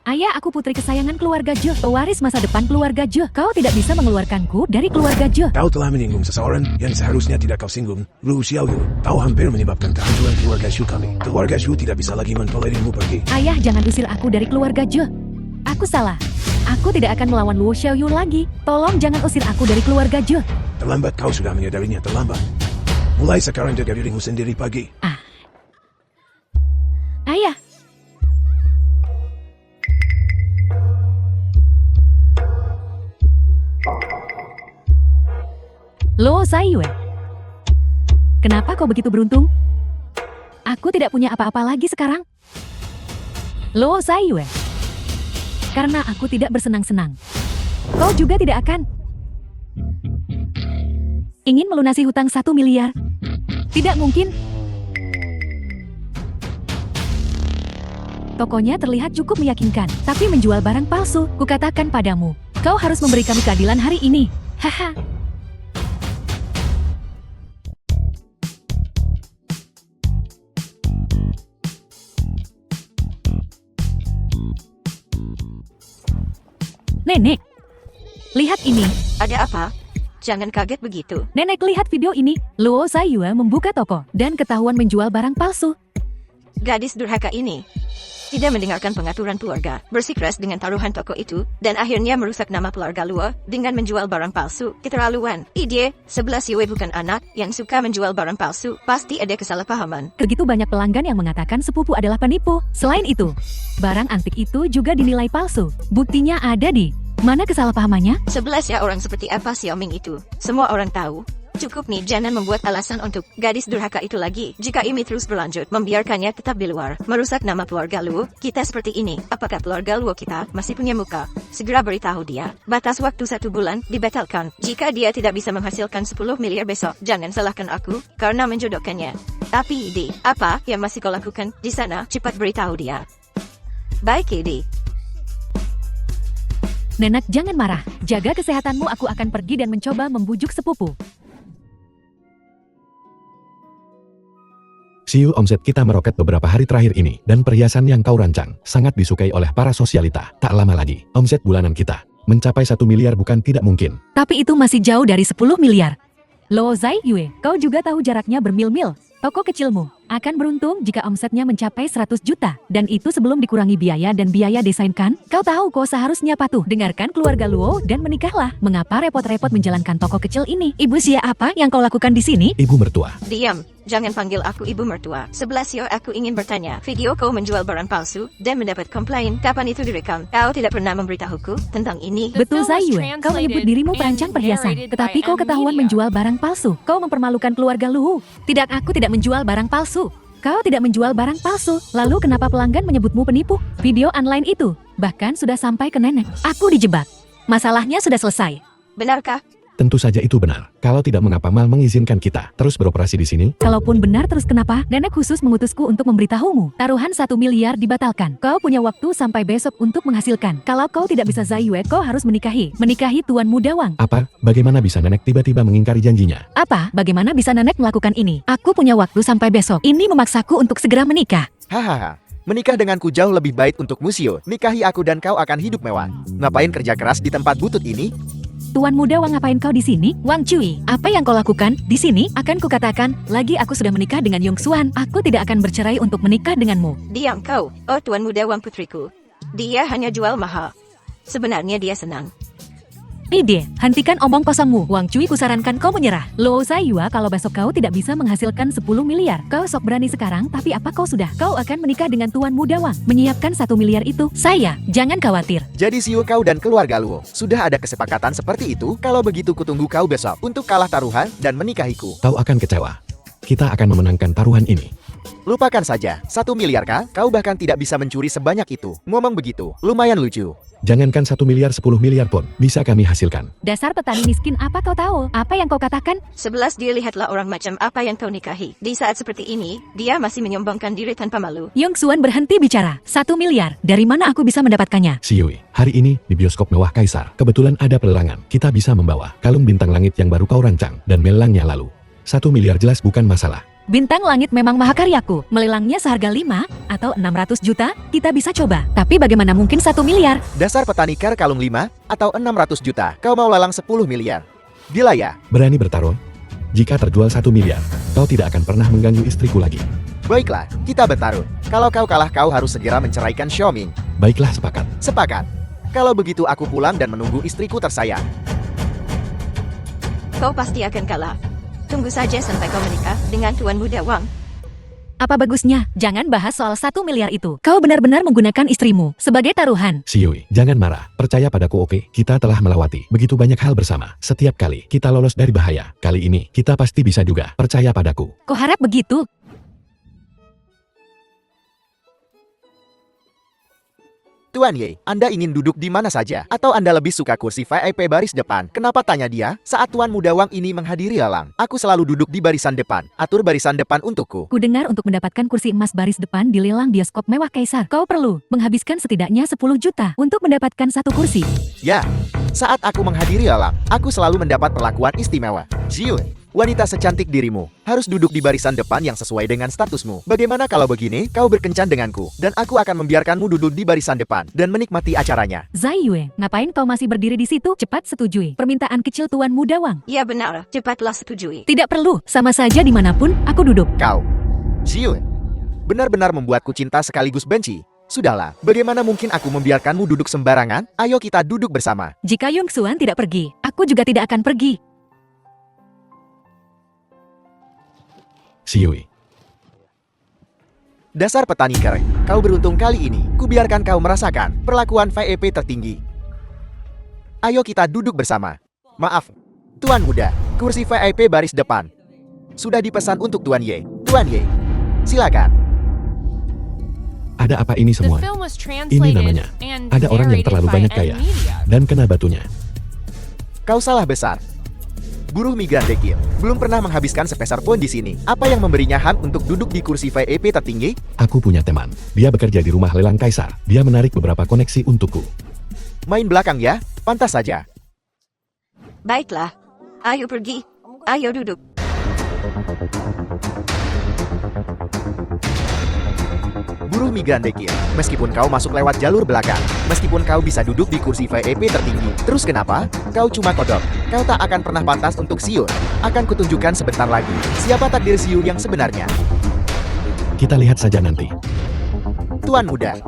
S3: Ayah, aku putri kesayangan keluarga Jo, pewaris masa depan keluarga Jo. Kau tidak bisa mengeluarkanku dari keluarga Jo.
S6: Kau telah menyinggung seseorang yang seharusnya tidak kau singgung. Lu Xiaoyu, kau hampir menyebabkan kehancuran keluarga Shu kami. Keluarga Shu tidak bisa lagi mentolerirmu pergi.
S3: Ayah, jangan usir aku dari keluarga Jo. Aku salah. Aku tidak akan melawan Luo Xiaoyu lagi. Tolong jangan usir aku dari keluarga Jo.
S6: Terlambat, kau sudah menyadarinya terlambat. Mulai sekarang jaga dirimu sendiri pagi.
S3: Ayah. Luo Saiyue. Kenapa kau begitu beruntung? Aku tidak punya apa-apa lagi sekarang. Luo Saiyue. Karena aku tidak bersenang-senang. Kau juga tidak akan. Ingin melunasi hutang 1 miliar? Tidak mungkin. Tokonya terlihat cukup meyakinkan, tapi menjual barang palsu. Kukatakan padamu, kau harus memberi kami keadilan hari ini. Haha. Nenek, lihat ini.
S4: Ada apa? Jangan kaget begitu.
S3: Nenek, lihat video ini. Luo Saiyue membuka toko dan ketahuan menjual barang palsu.
S4: Gadis durhaka ini tidak mendengarkan pengaturan keluarga, bersikeras dengan taruhan toko itu, dan akhirnya merusak nama keluarga Luo dengan menjual barang palsu. Keterlaluan. Ide, 11 Yue bukan anak yang suka menjual barang palsu. Pasti ada kesalahpahaman.
S3: Begitu banyak pelanggan yang mengatakan sepupu adalah penipu. Selain itu, barang antik itu juga dinilai palsu. Buktinya ada di mana kesalahpahamannya?
S4: 11 ya orang seperti apa Xiaoming itu. Semua orang tahu. Cukup nih, jangan membuat alasan untuk gadis durhaka itu lagi. Jika ini terus berlanjut, membiarkannya tetap di luar, merusak nama keluarga Luo. Kita seperti ini. Apakah keluarga Luo kita masih punya muka? Segera beritahu dia. Batas waktu 1 bulan dibatalkan. Jika dia tidak bisa menghasilkan 10 miliar besok, jangan salahkan aku karena menjodohkannya. Tapi Ide, apa yang masih kau lakukan di sana? Cepat beritahu dia. Baik Ide.
S3: Nenek, jangan marah. Jaga kesehatanmu. Aku akan pergi dan mencoba membujuk sepupu.
S2: Siu, omset kita meroket beberapa hari terakhir ini, dan perhiasan yang kau rancang sangat disukai oleh para sosialita. Tak lama lagi, omset bulanan kita mencapai 1 miliar bukan tidak mungkin.
S3: Tapi itu masih jauh dari 10 miliar. Lo Zai Yue, kau juga tahu jaraknya bermil-mil. Toko kecilmu akan beruntung jika omsetnya mencapai 100 juta. Dan itu sebelum dikurangi biaya dan biaya desain kan? Kau tahu kau seharusnya patuh. Dengarkan keluarga Luo dan menikahlah. Mengapa repot-repot menjalankan toko kecil ini? Ibu Xia, apa yang kau lakukan di sini?
S2: Ibu mertua,
S4: Diam, jangan panggil aku ibu mertua. 11 aku ingin bertanya, video kau menjual barang palsu dan mendapat komplain, kapan itu direkam? Kau tidak pernah memberitahuku tentang ini.
S5: The
S3: Betul
S5: film was
S3: Zai Yue, kau menyebut
S5: translated
S3: dirimu
S5: and
S3: perancang perhiasan,
S5: narrated
S3: tetapi
S5: by
S3: kau ketahuan
S5: Media.
S3: menjual barang palsu. Kau mempermalukan keluarga Luo. Tidak, aku tidak menjual barang palsu. Kau tidak menjual barang palsu, lalu kenapa pelanggan menyebutmu penipu? Video online itu bahkan sudah sampai ke nenek. Aku dijebak. Masalahnya sudah selesai.
S4: Benarkah?
S2: tentu saja itu benar. Kalau tidak, mengapa Mal mengizinkan kita terus beroperasi di sini?
S3: Kalaupun benar, terus kenapa? Nenek khusus mengutusku untuk memberitahumu. Taruhan 1 miliar dibatalkan. Kau punya waktu sampai besok untuk menghasilkan. Kalau kau tidak bisa Zai Yue, kau harus menikahi Tuan Muda Wang.
S2: Apa? Bagaimana bisa nenek tiba-tiba mengingkari janjinya?
S3: Apa? Bagaimana bisa nenek melakukan ini? Aku punya waktu sampai besok. Ini memaksaku untuk segera menikah.
S1: Hahaha. Menikah denganku jauh lebih baik untuk Musio. Nikahi aku dan kau akan hidup mewah. Ngapain kerja keras di tempat butut ini?
S3: Tuan Muda Wang, ngapain kau di sini? Wang Cui, apa yang kau lakukan di sini? Akan kukatakan, lagi aku sudah menikah dengan Yong Xuan. Aku tidak akan bercerai untuk menikah denganmu.
S4: Diam kau, oh Tuan Muda Wang putriku. Dia hanya jual mahal. Sebenarnya dia senang.
S3: Ide, hentikan omong kosongmu. Wang Cui, kusarankan kau menyerah. Lo Zai Yue, kalau besok kau tidak bisa menghasilkan 10 miliar, kau sok berani sekarang, tapi apa kau sudah? Kau akan menikah dengan Tuan Muda Wang. Menyiapkan 1 miliar itu, saya. Jangan khawatir.
S1: Jadi Siu, kau dan keluarga Luo sudah ada kesepakatan seperti itu. Kalau begitu kutunggu kau besok untuk kalah taruhan dan menikahiku.
S2: Kau akan kecewa. Kita akan memenangkan taruhan ini.
S1: Lupakan saja, 1 miliar kah? Kau bahkan tidak bisa mencuri sebanyak itu. Ngomong begitu, lumayan lucu.
S2: Jangankan 1 miliar, 10 miliar pun bisa kami hasilkan.
S3: Dasar petani miskin, apa kau tahu? Apa yang kau katakan?
S4: 11 dia lihatlah orang macam apa yang kau nikahi. Di saat seperti ini, dia masih menyombongkan diri tanpa malu.
S3: Yong Xuan berhenti bicara. 1 miliar. Dari mana aku bisa mendapatkannya?
S2: Siui, hari ini di bioskop mewah Kaisar, kebetulan ada pelelangan. Kita bisa membawa kalung bintang langit yang baru kau rancang dan melelangnya lalu. 1 miliar jelas bukan masalah.
S3: Bintang langit memang mahakaryaku. Melelangnya seharga 5 atau 600 juta, kita bisa coba. Tapi bagaimana mungkin 1 miliar?
S1: Dasar petani kar kalung 5 atau 600 juta. Kau mau lelang 10 miliar. Gila ya?
S2: Berani bertaruh? Jika terjual 1 miliar, kau tidak akan pernah mengganggu istriku lagi.
S1: Baiklah, kita bertaruh. Kalau kau kalah, kau harus segera menceraikan Xiaoming.
S2: Baiklah, sepakat.
S1: Sepakat. Kalau begitu aku pulang dan menunggu istriku tersayang.
S4: Kau pasti akan kalah. Tunggu saja sampai kau menikah dengan Tuan Muda Wang.
S3: Apa bagusnya? Jangan bahas soal 1 miliar itu. Kau benar-benar menggunakan istrimu sebagai taruhan.
S2: Siui, jangan marah. Percaya padaku, oke? Kita telah melewati begitu banyak hal bersama. Setiap kali kita lolos dari bahaya. Kali ini, kita pasti bisa juga. Percaya padaku.
S3: Kau harap begitu?
S1: Tuan Ye, Anda ingin duduk di mana saja? Atau Anda lebih suka kursi VIP baris depan? Kenapa, tanya dia? Saat Tuan Muda Wang ini menghadiri lelang, aku selalu duduk di barisan depan. Atur barisan depan untukku.
S3: Ku dengar untuk mendapatkan kursi emas baris depan di lelang bioskop mewah Kaisar, kau perlu menghabiskan setidaknya 10 juta untuk mendapatkan 1 kursi.
S1: Ya, saat aku menghadiri lelang, aku selalu mendapat perlakuan istimewa. Jiu, wanita secantik dirimu harus duduk di barisan depan yang sesuai dengan statusmu. Bagaimana kalau begini, kau berkencan denganku, dan aku akan membiarkanmu duduk di barisan depan dan menikmati acaranya.
S3: Zai Yue, ngapain kau masih berdiri di situ? Cepat setujui permintaan kecil Tuan Muda Wang.
S4: Ya benar, cepatlah setujui.
S3: Tidak perlu, sama saja dimanapun aku duduk.
S1: Kau, Jiu, benar-benar membuatku cinta sekaligus benci. Sudahlah, bagaimana mungkin aku membiarkanmu duduk sembarangan? Ayo kita duduk bersama.
S3: Jika Yong Xuan tidak pergi, aku juga tidak akan pergi.
S2: Siui,
S1: Dasar petani kere, kau beruntung kali ini. Kubiarkan kau merasakan perlakuan VIP tertinggi. Ayo kita duduk bersama. Maaf, Tuan Muda, kursi VIP baris depan sudah dipesan untuk Tuan Ye. Tuan Ye, silakan.
S2: ada apa ini
S5: The
S2: semua?
S5: film was
S2: Ini
S5: translated
S2: namanya,
S5: and
S2: ada orang yang
S5: narrated
S2: terlalu
S5: by
S2: banyak kaya
S5: Media.
S2: dan kena batunya.
S1: Kau salah besar. Buruh migran dekil belum pernah menghabiskan sepeser pun di sini. Apa yang memberinya hak untuk duduk di kursi VIP tertinggi?
S2: Aku punya teman. Dia bekerja di rumah lelang Kaisar. Dia menarik beberapa koneksi untukku.
S1: Main belakang ya, pantas saja.
S4: Baiklah. Ayo pergi. Ayo duduk.
S1: Buruh migran dekil, meskipun kau masuk lewat jalur belakang, meskipun kau bisa duduk di kursi VIP tertinggi, terus kenapa? Kau cuma kodok. Kau tak akan pernah pantas untuk siul. Akan kutunjukkan sebentar lagi, siapa takdir siul yang sebenarnya.
S2: Kita lihat saja nanti.
S1: Tuan muda,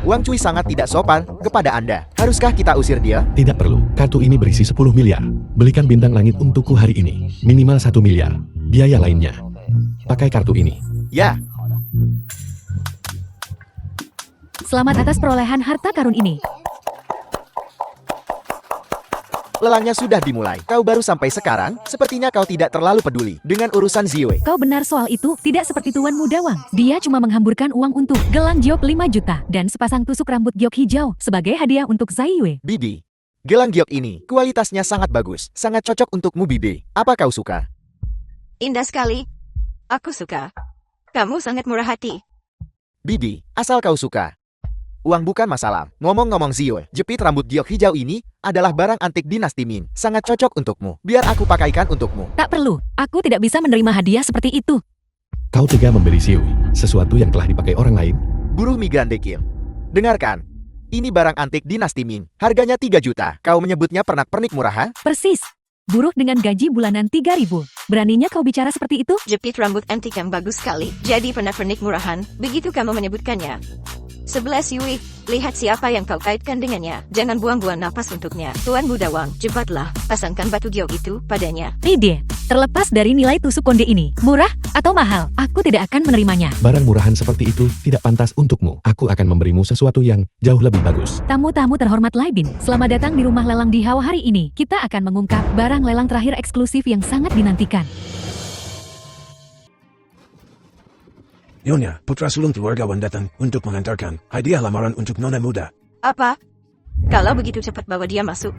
S1: Wang Cui sangat tidak sopan kepada Anda. Haruskah kita usir dia?
S2: Tidak perlu, kartu ini berisi 10 miliar. Belikan bintang langit untukku hari ini. Minimal 1 miliar. Biaya lainnya. Pakai kartu ini.
S1: Ya,
S3: Selamat atas perolehan harta karun ini.
S1: lelangnya sudah dimulai. Kau baru sampai sekarang, sepertinya kau tidak terlalu peduli dengan urusan Ziwei.
S3: Kau benar soal itu, tidak seperti Tuan Muda Wang. Dia cuma menghamburkan uang untuk gelang giok 5 juta dan sepasang tusuk rambut giok hijau sebagai hadiah untuk Zai Yue.
S1: Bibi, gelang giok ini kualitasnya sangat bagus, sangat cocok untukmu Bibi. Apa kau suka?
S4: Indah sekali. Aku suka. Kamu sangat murah hati.
S1: Bibi, asal kau suka. Uang bukan masalah. Ngomong-ngomong Ziwei, jepit rambut giok hijau ini adalah barang antik dinasti Ming. Sangat cocok untukmu. Biar aku pakaikan untukmu.
S3: Tak perlu, aku tidak bisa menerima hadiah seperti itu.
S2: Kau tega memberi Siwi sesuatu yang telah dipakai orang lain?
S1: Buruh migran dekil. Dengarkan. Ini barang antik dinasti Ming. Harganya 3 juta. Kau menyebutnya pernak-pernik murah, ha?
S3: Persis. Buruh dengan gaji bulanan 3.000. Beraninya kau bicara seperti itu?
S4: Jepit rambut antik yang bagus sekali. Jadi pernak-pernik murahan. Begitu kamu menyebutkannya. 11 Yui, lihat siapa yang kau kaitkan dengannya. Jangan buang-buang napas untuknya. Tuan Muda Wang, cepatlah. Pasangkan batu giok itu padanya.
S3: Ide, terlepas dari nilai tusuk konde ini, murah atau mahal, aku tidak akan menerimanya.
S2: Barang murahan seperti itu tidak pantas untukmu. Aku akan memberimu sesuatu yang jauh lebih bagus.
S3: Tamu-tamu terhormat Laibin, selamat datang di rumah lelang di Hawa hari ini. Kita akan mengungkap barang lelang terakhir eksklusif yang sangat dinantikan.
S6: Nyonya, putra sulung keluarga Wan datang untuk mengantarkan hadiah lamaran untuk nona muda.
S4: Apa? Kalau begitu cepat bawa dia masuk.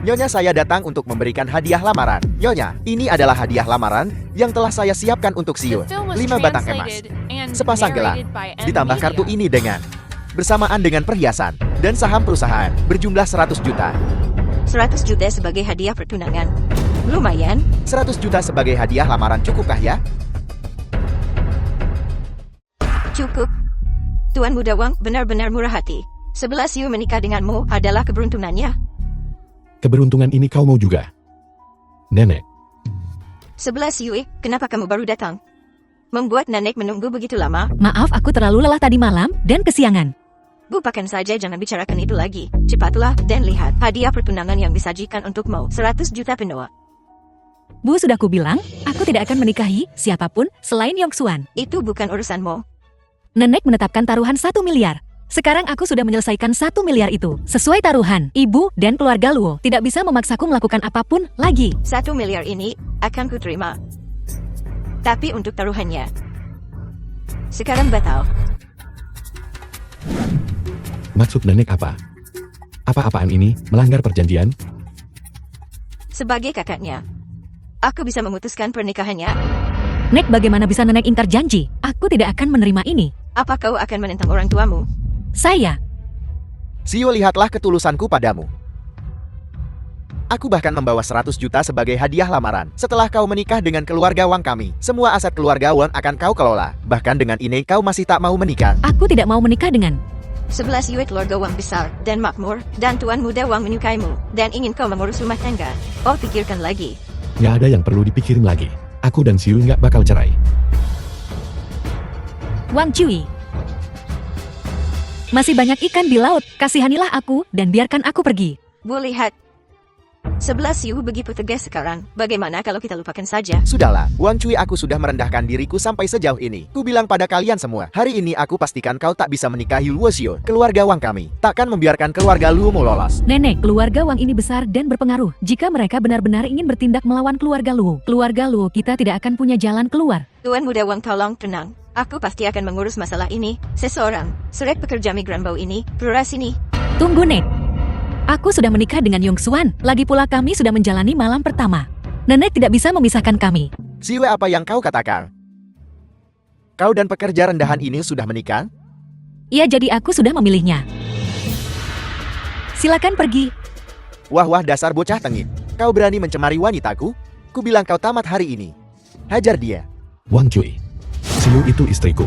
S1: Nyonya, saya datang untuk memberikan hadiah lamaran. Nyonya, ini adalah hadiah lamaran yang telah saya siapkan untuk
S5: The
S1: Siul.
S5: film was
S1: 5 batang emas.
S5: translated and
S1: Sepasang gelang.
S5: narrated by M.
S1: Ditambah kartu
S5: Media.
S1: ini dengan bersamaan dengan perhiasan dan saham perusahaan berjumlah 100 juta.
S4: 100 juta sebagai hadiah pertunangan. Lumayan.
S1: 100 juta sebagai hadiah lamaran cukupkah ya?
S4: Cukup. Tuan Muda Wang benar-benar murah hati. 11 Yu menikah denganmu adalah keberuntungannya.
S2: Keberuntungan ini kau mau juga? Nenek,
S4: 11 Yui, kenapa kamu baru datang? Membuat nenek menunggu begitu lama?
S3: Maaf, aku terlalu lelah tadi malam dan kesiangan.
S4: Lupakan saja, jangan bicarakan itu lagi. Cepatlah dan lihat hadiah pertunangan yang disajikan untukmu. 100 juta penuh.
S3: Bu, sudah kubilang, aku tidak akan menikahi siapapun selain Yong Xuan.
S4: Itu bukan urusanmu.
S3: Nenek menetapkan taruhan 1 miliar. Sekarang aku sudah menyelesaikan 1 miliar itu. Sesuai taruhan, ibu dan keluarga Luo tidak bisa memaksaku melakukan apapun lagi.
S4: 1 miliar ini akan kuterima. Tapi untuk taruhannya, sekarang batal.
S2: maksud nenek apa? Apa-apaan ini melanggar perjanjian?
S4: Sebagai kakaknya, aku bisa memutuskan pernikahannya.
S3: Nek, bagaimana bisa nenek ingkar janji? Aku tidak akan menerima ini.
S4: Apa kau akan menentang orang tuamu?
S3: Saya,
S1: Siul, lihatlah ketulusanku padamu. Aku bahkan membawa 100 juta sebagai hadiah lamaran. Setelah kau menikah dengan keluarga Wang kami, semua aset keluarga Wang akan kau kelola. Bahkan dengan ini kau masih tak mau menikah.
S3: aku tidak mau menikah dengan
S4: 11 Yue keluarga Wang besar dan makmur, dan Tuan Muda Wang menyukaimu, dan ingin kau mengurus rumah tangga. Oh, pikirkan lagi.
S2: Nggak ada yang perlu dipikirin lagi. Aku dan Siul nggak bakal cerai.
S3: Wang Cui. Masih banyak ikan di laut, kasihanilah aku dan biarkan aku pergi.
S4: Bu, lihat. 11 Yu begitu tegas sekarang. Bagaimana kalau kita lupakan saja?
S1: Sudahlah, Wang Cui, aku sudah merendahkan diriku sampai sejauh ini. Ku bilang pada kalian semua, hari ini aku pastikan kau tak bisa menikahi Luo Xiu, keluarga Wang kami. Takkan membiarkan keluarga Luo mau lolos.
S3: Nenek, keluarga Wang ini besar dan berpengaruh. Jika mereka benar-benar ingin bertindak melawan keluarga Luo kita tidak akan punya jalan keluar.
S4: Tuan Muda Wang, tolong tenang. Aku pasti akan mengurus masalah ini. Seseorang, seret pekerja migran bau ini, keluar sini.
S3: Tunggu, Nek. Aku sudah menikah dengan Yong Xuan. Lagi pula kami sudah menjalani malam pertama. Nenek tidak bisa memisahkan kami.
S1: Siwe, apa yang kau katakan? Kau dan pekerja rendahan ini sudah menikah?
S3: Iya, jadi aku sudah memilihnya. Silakan pergi.
S1: Wah, dasar bocah tengik. Kau berani mencemari wanitaku? Aku bilang kau tamat hari ini. Hajar dia.
S2: Wang Cui. Siu itu istriku.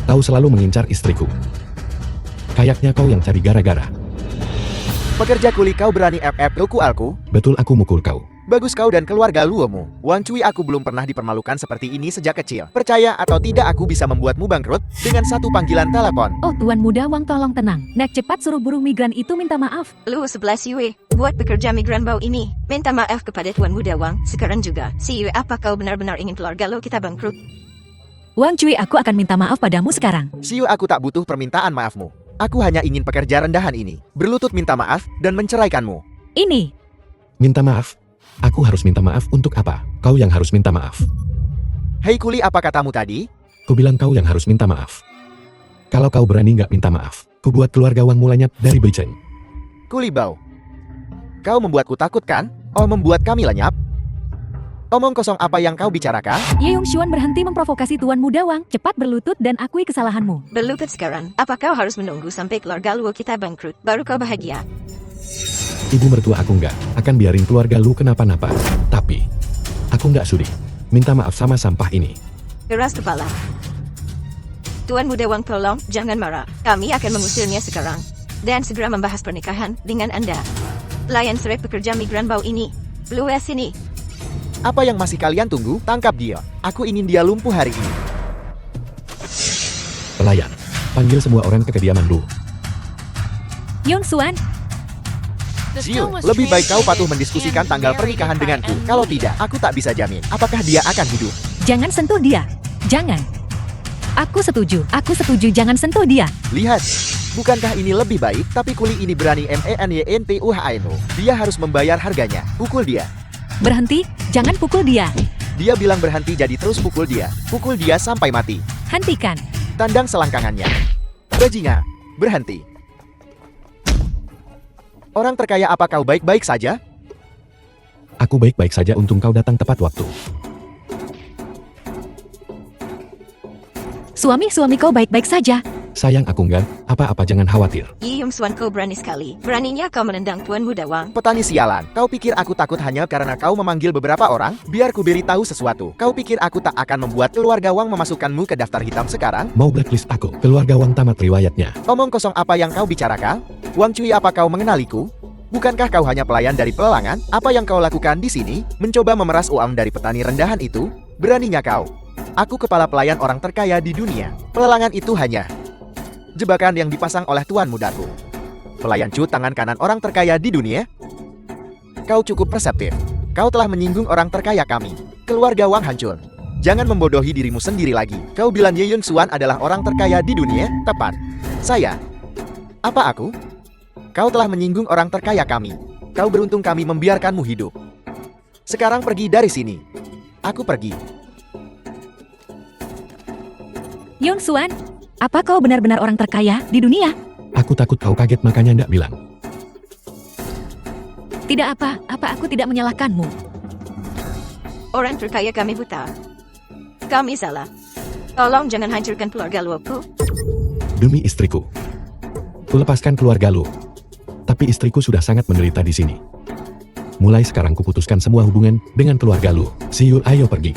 S2: Kau selalu mengincar istriku. Kayaknya kau yang cari gara-gara.
S1: Pekerja kuli kau berani FF aku.
S2: Betul aku mukul kau.
S1: Bagus kau dan keluarga luomu. Wang Cui, aku belum pernah dipermalukan seperti ini sejak kecil. Percaya atau tidak, aku bisa membuatmu bangkrut dengan satu panggilan telepon.
S3: Oh Tuan Muda Wang, tolong tenang. Nek, cepat suruh buruh migran itu minta maaf.
S4: Lu 11 Yue, buat pekerja migran bau ini. Minta maaf kepada Tuan Muda Wang. Sekarang juga. Si Yue, apa kau benar-benar ingin keluarga lo kita bangkrut?
S3: Wang Cui, aku akan minta maaf padamu sekarang.
S1: Siu, aku tak butuh permintaan maafmu. Aku hanya ingin pekerja rendahan ini berlutut minta maaf dan menceraikanmu.
S3: Ini.
S2: Minta maaf? Aku harus minta maaf untuk apa? Kau yang harus minta maaf.
S1: Hei kuli, apa katamu tadi?
S2: Ku bilang kau yang harus minta maaf. Kalau kau berani nggak minta maaf, ku buat keluarga Wang mulanya dari Beijing.
S1: Kuli Bau. Kau membuatku takut kan? Oh, membuat kami lenyap? Omong kosong apa yang kau bicarakan?
S3: Ye Yongxuan, berhenti memprovokasi Tuan Muda Wang. Cepat berlutut dan akui kesalahanmu.
S4: Berlutut sekarang. Apa kau harus menunggu sampai keluarga lu kita bangkrut, baru kau bahagia?
S2: Ibu mertua aku nggak akan biarin keluarga lu kenapa-napa. Tapi, aku nggak sudi minta maaf sama sampah ini.
S4: Keras kepala. Tuan Muda Wang, tolong, jangan marah. Kami akan mengusirnya sekarang. Dan segera membahas pernikahan dengan Anda. Pelayan serek pekerja migran bau ini. Luas sini.
S1: Apa yang masih kalian tunggu? Tangkap dia. Aku ingin dia lumpuh hari ini.
S2: Pelayan, panggil semua orang ke kediaman lu.
S3: Yongxuan,
S5: The
S1: Siu,
S5: film was
S1: lebih baik kau patuh
S5: translated
S1: mendiskusikan
S5: and
S1: tanggal
S5: narrated
S1: pernikahan
S5: by
S1: denganku.
S5: N.
S1: Kalau tidak, aku tak bisa jamin apakah dia akan hidup.
S3: jangan sentuh dia. Jangan. Aku setuju jangan sentuh dia.
S1: Lihat, bukankah ini lebih baik? Tapi kuli ini berani menyentuhmu. Dia harus membayar harganya. Pukul dia.
S3: Berhenti, jangan pukul dia.
S1: Dia bilang berhenti, jadi terus pukul dia. Pukul dia sampai mati.
S3: Hentikan.
S1: Tandang selangkangannya. Bajingan, berhenti. Orang terkaya, apa kau baik-baik saja?
S2: Aku baik-baik saja, untung kau datang tepat waktu.
S3: Suami kau baik-baik saja.
S2: Sayang aku nggak, apa-apa jangan khawatir.
S4: Yi Yongxuan, kau berani sekali. Beraninya kau menendang Tuan Muda Wang.
S1: Petani sialan, kau pikir aku takut hanya karena kau memanggil beberapa orang? Biar ku beritahu sesuatu. Kau pikir aku tak akan membuat keluarga Wang memasukkanmu ke daftar hitam sekarang?
S2: Mau blacklist aku, keluarga Wang tamat riwayatnya.
S1: Omong kosong apa yang kau bicarakan? Wang Cui, apa kau mengenaliku? Bukankah kau hanya pelayan dari pelelangan? Apa yang kau lakukan di sini? Mencoba memeras uang dari petani rendahan itu? Beraninya kau? Aku kepala pelayan orang terkaya di dunia. Pelelangan itu hanya jebakan yang dipasang oleh tuan mudaku. Pelayan Cu, tangan kanan orang terkaya di dunia. Kau cukup perseptif. Kau telah menyinggung orang terkaya kami. Keluarga Wang hancur. Jangan membodohi dirimu sendiri lagi. Kau bilang Ye Yongxuan adalah orang terkaya di dunia? Tepat. Saya. Apa aku? Kau telah menyinggung orang terkaya kami. Kau beruntung kami membiarkanmu hidup. Sekarang pergi dari sini. Aku pergi.
S3: Yongxuan, apa kau benar-benar orang terkaya di dunia?
S2: Aku takut kau kaget makanya ndak bilang.
S3: Tidak apa aku tidak menyalahkanmu.
S4: Orang terkaya kami buta. Kami salah. Tolong jangan hancurkan keluarga luoku.
S2: Demi istriku. Ku lepaskan keluarga lu. Tapi istriku sudah sangat menderita di sini. Mulai sekarang kuputuskan semua hubungan dengan keluarga lu. See you, ayo pergi.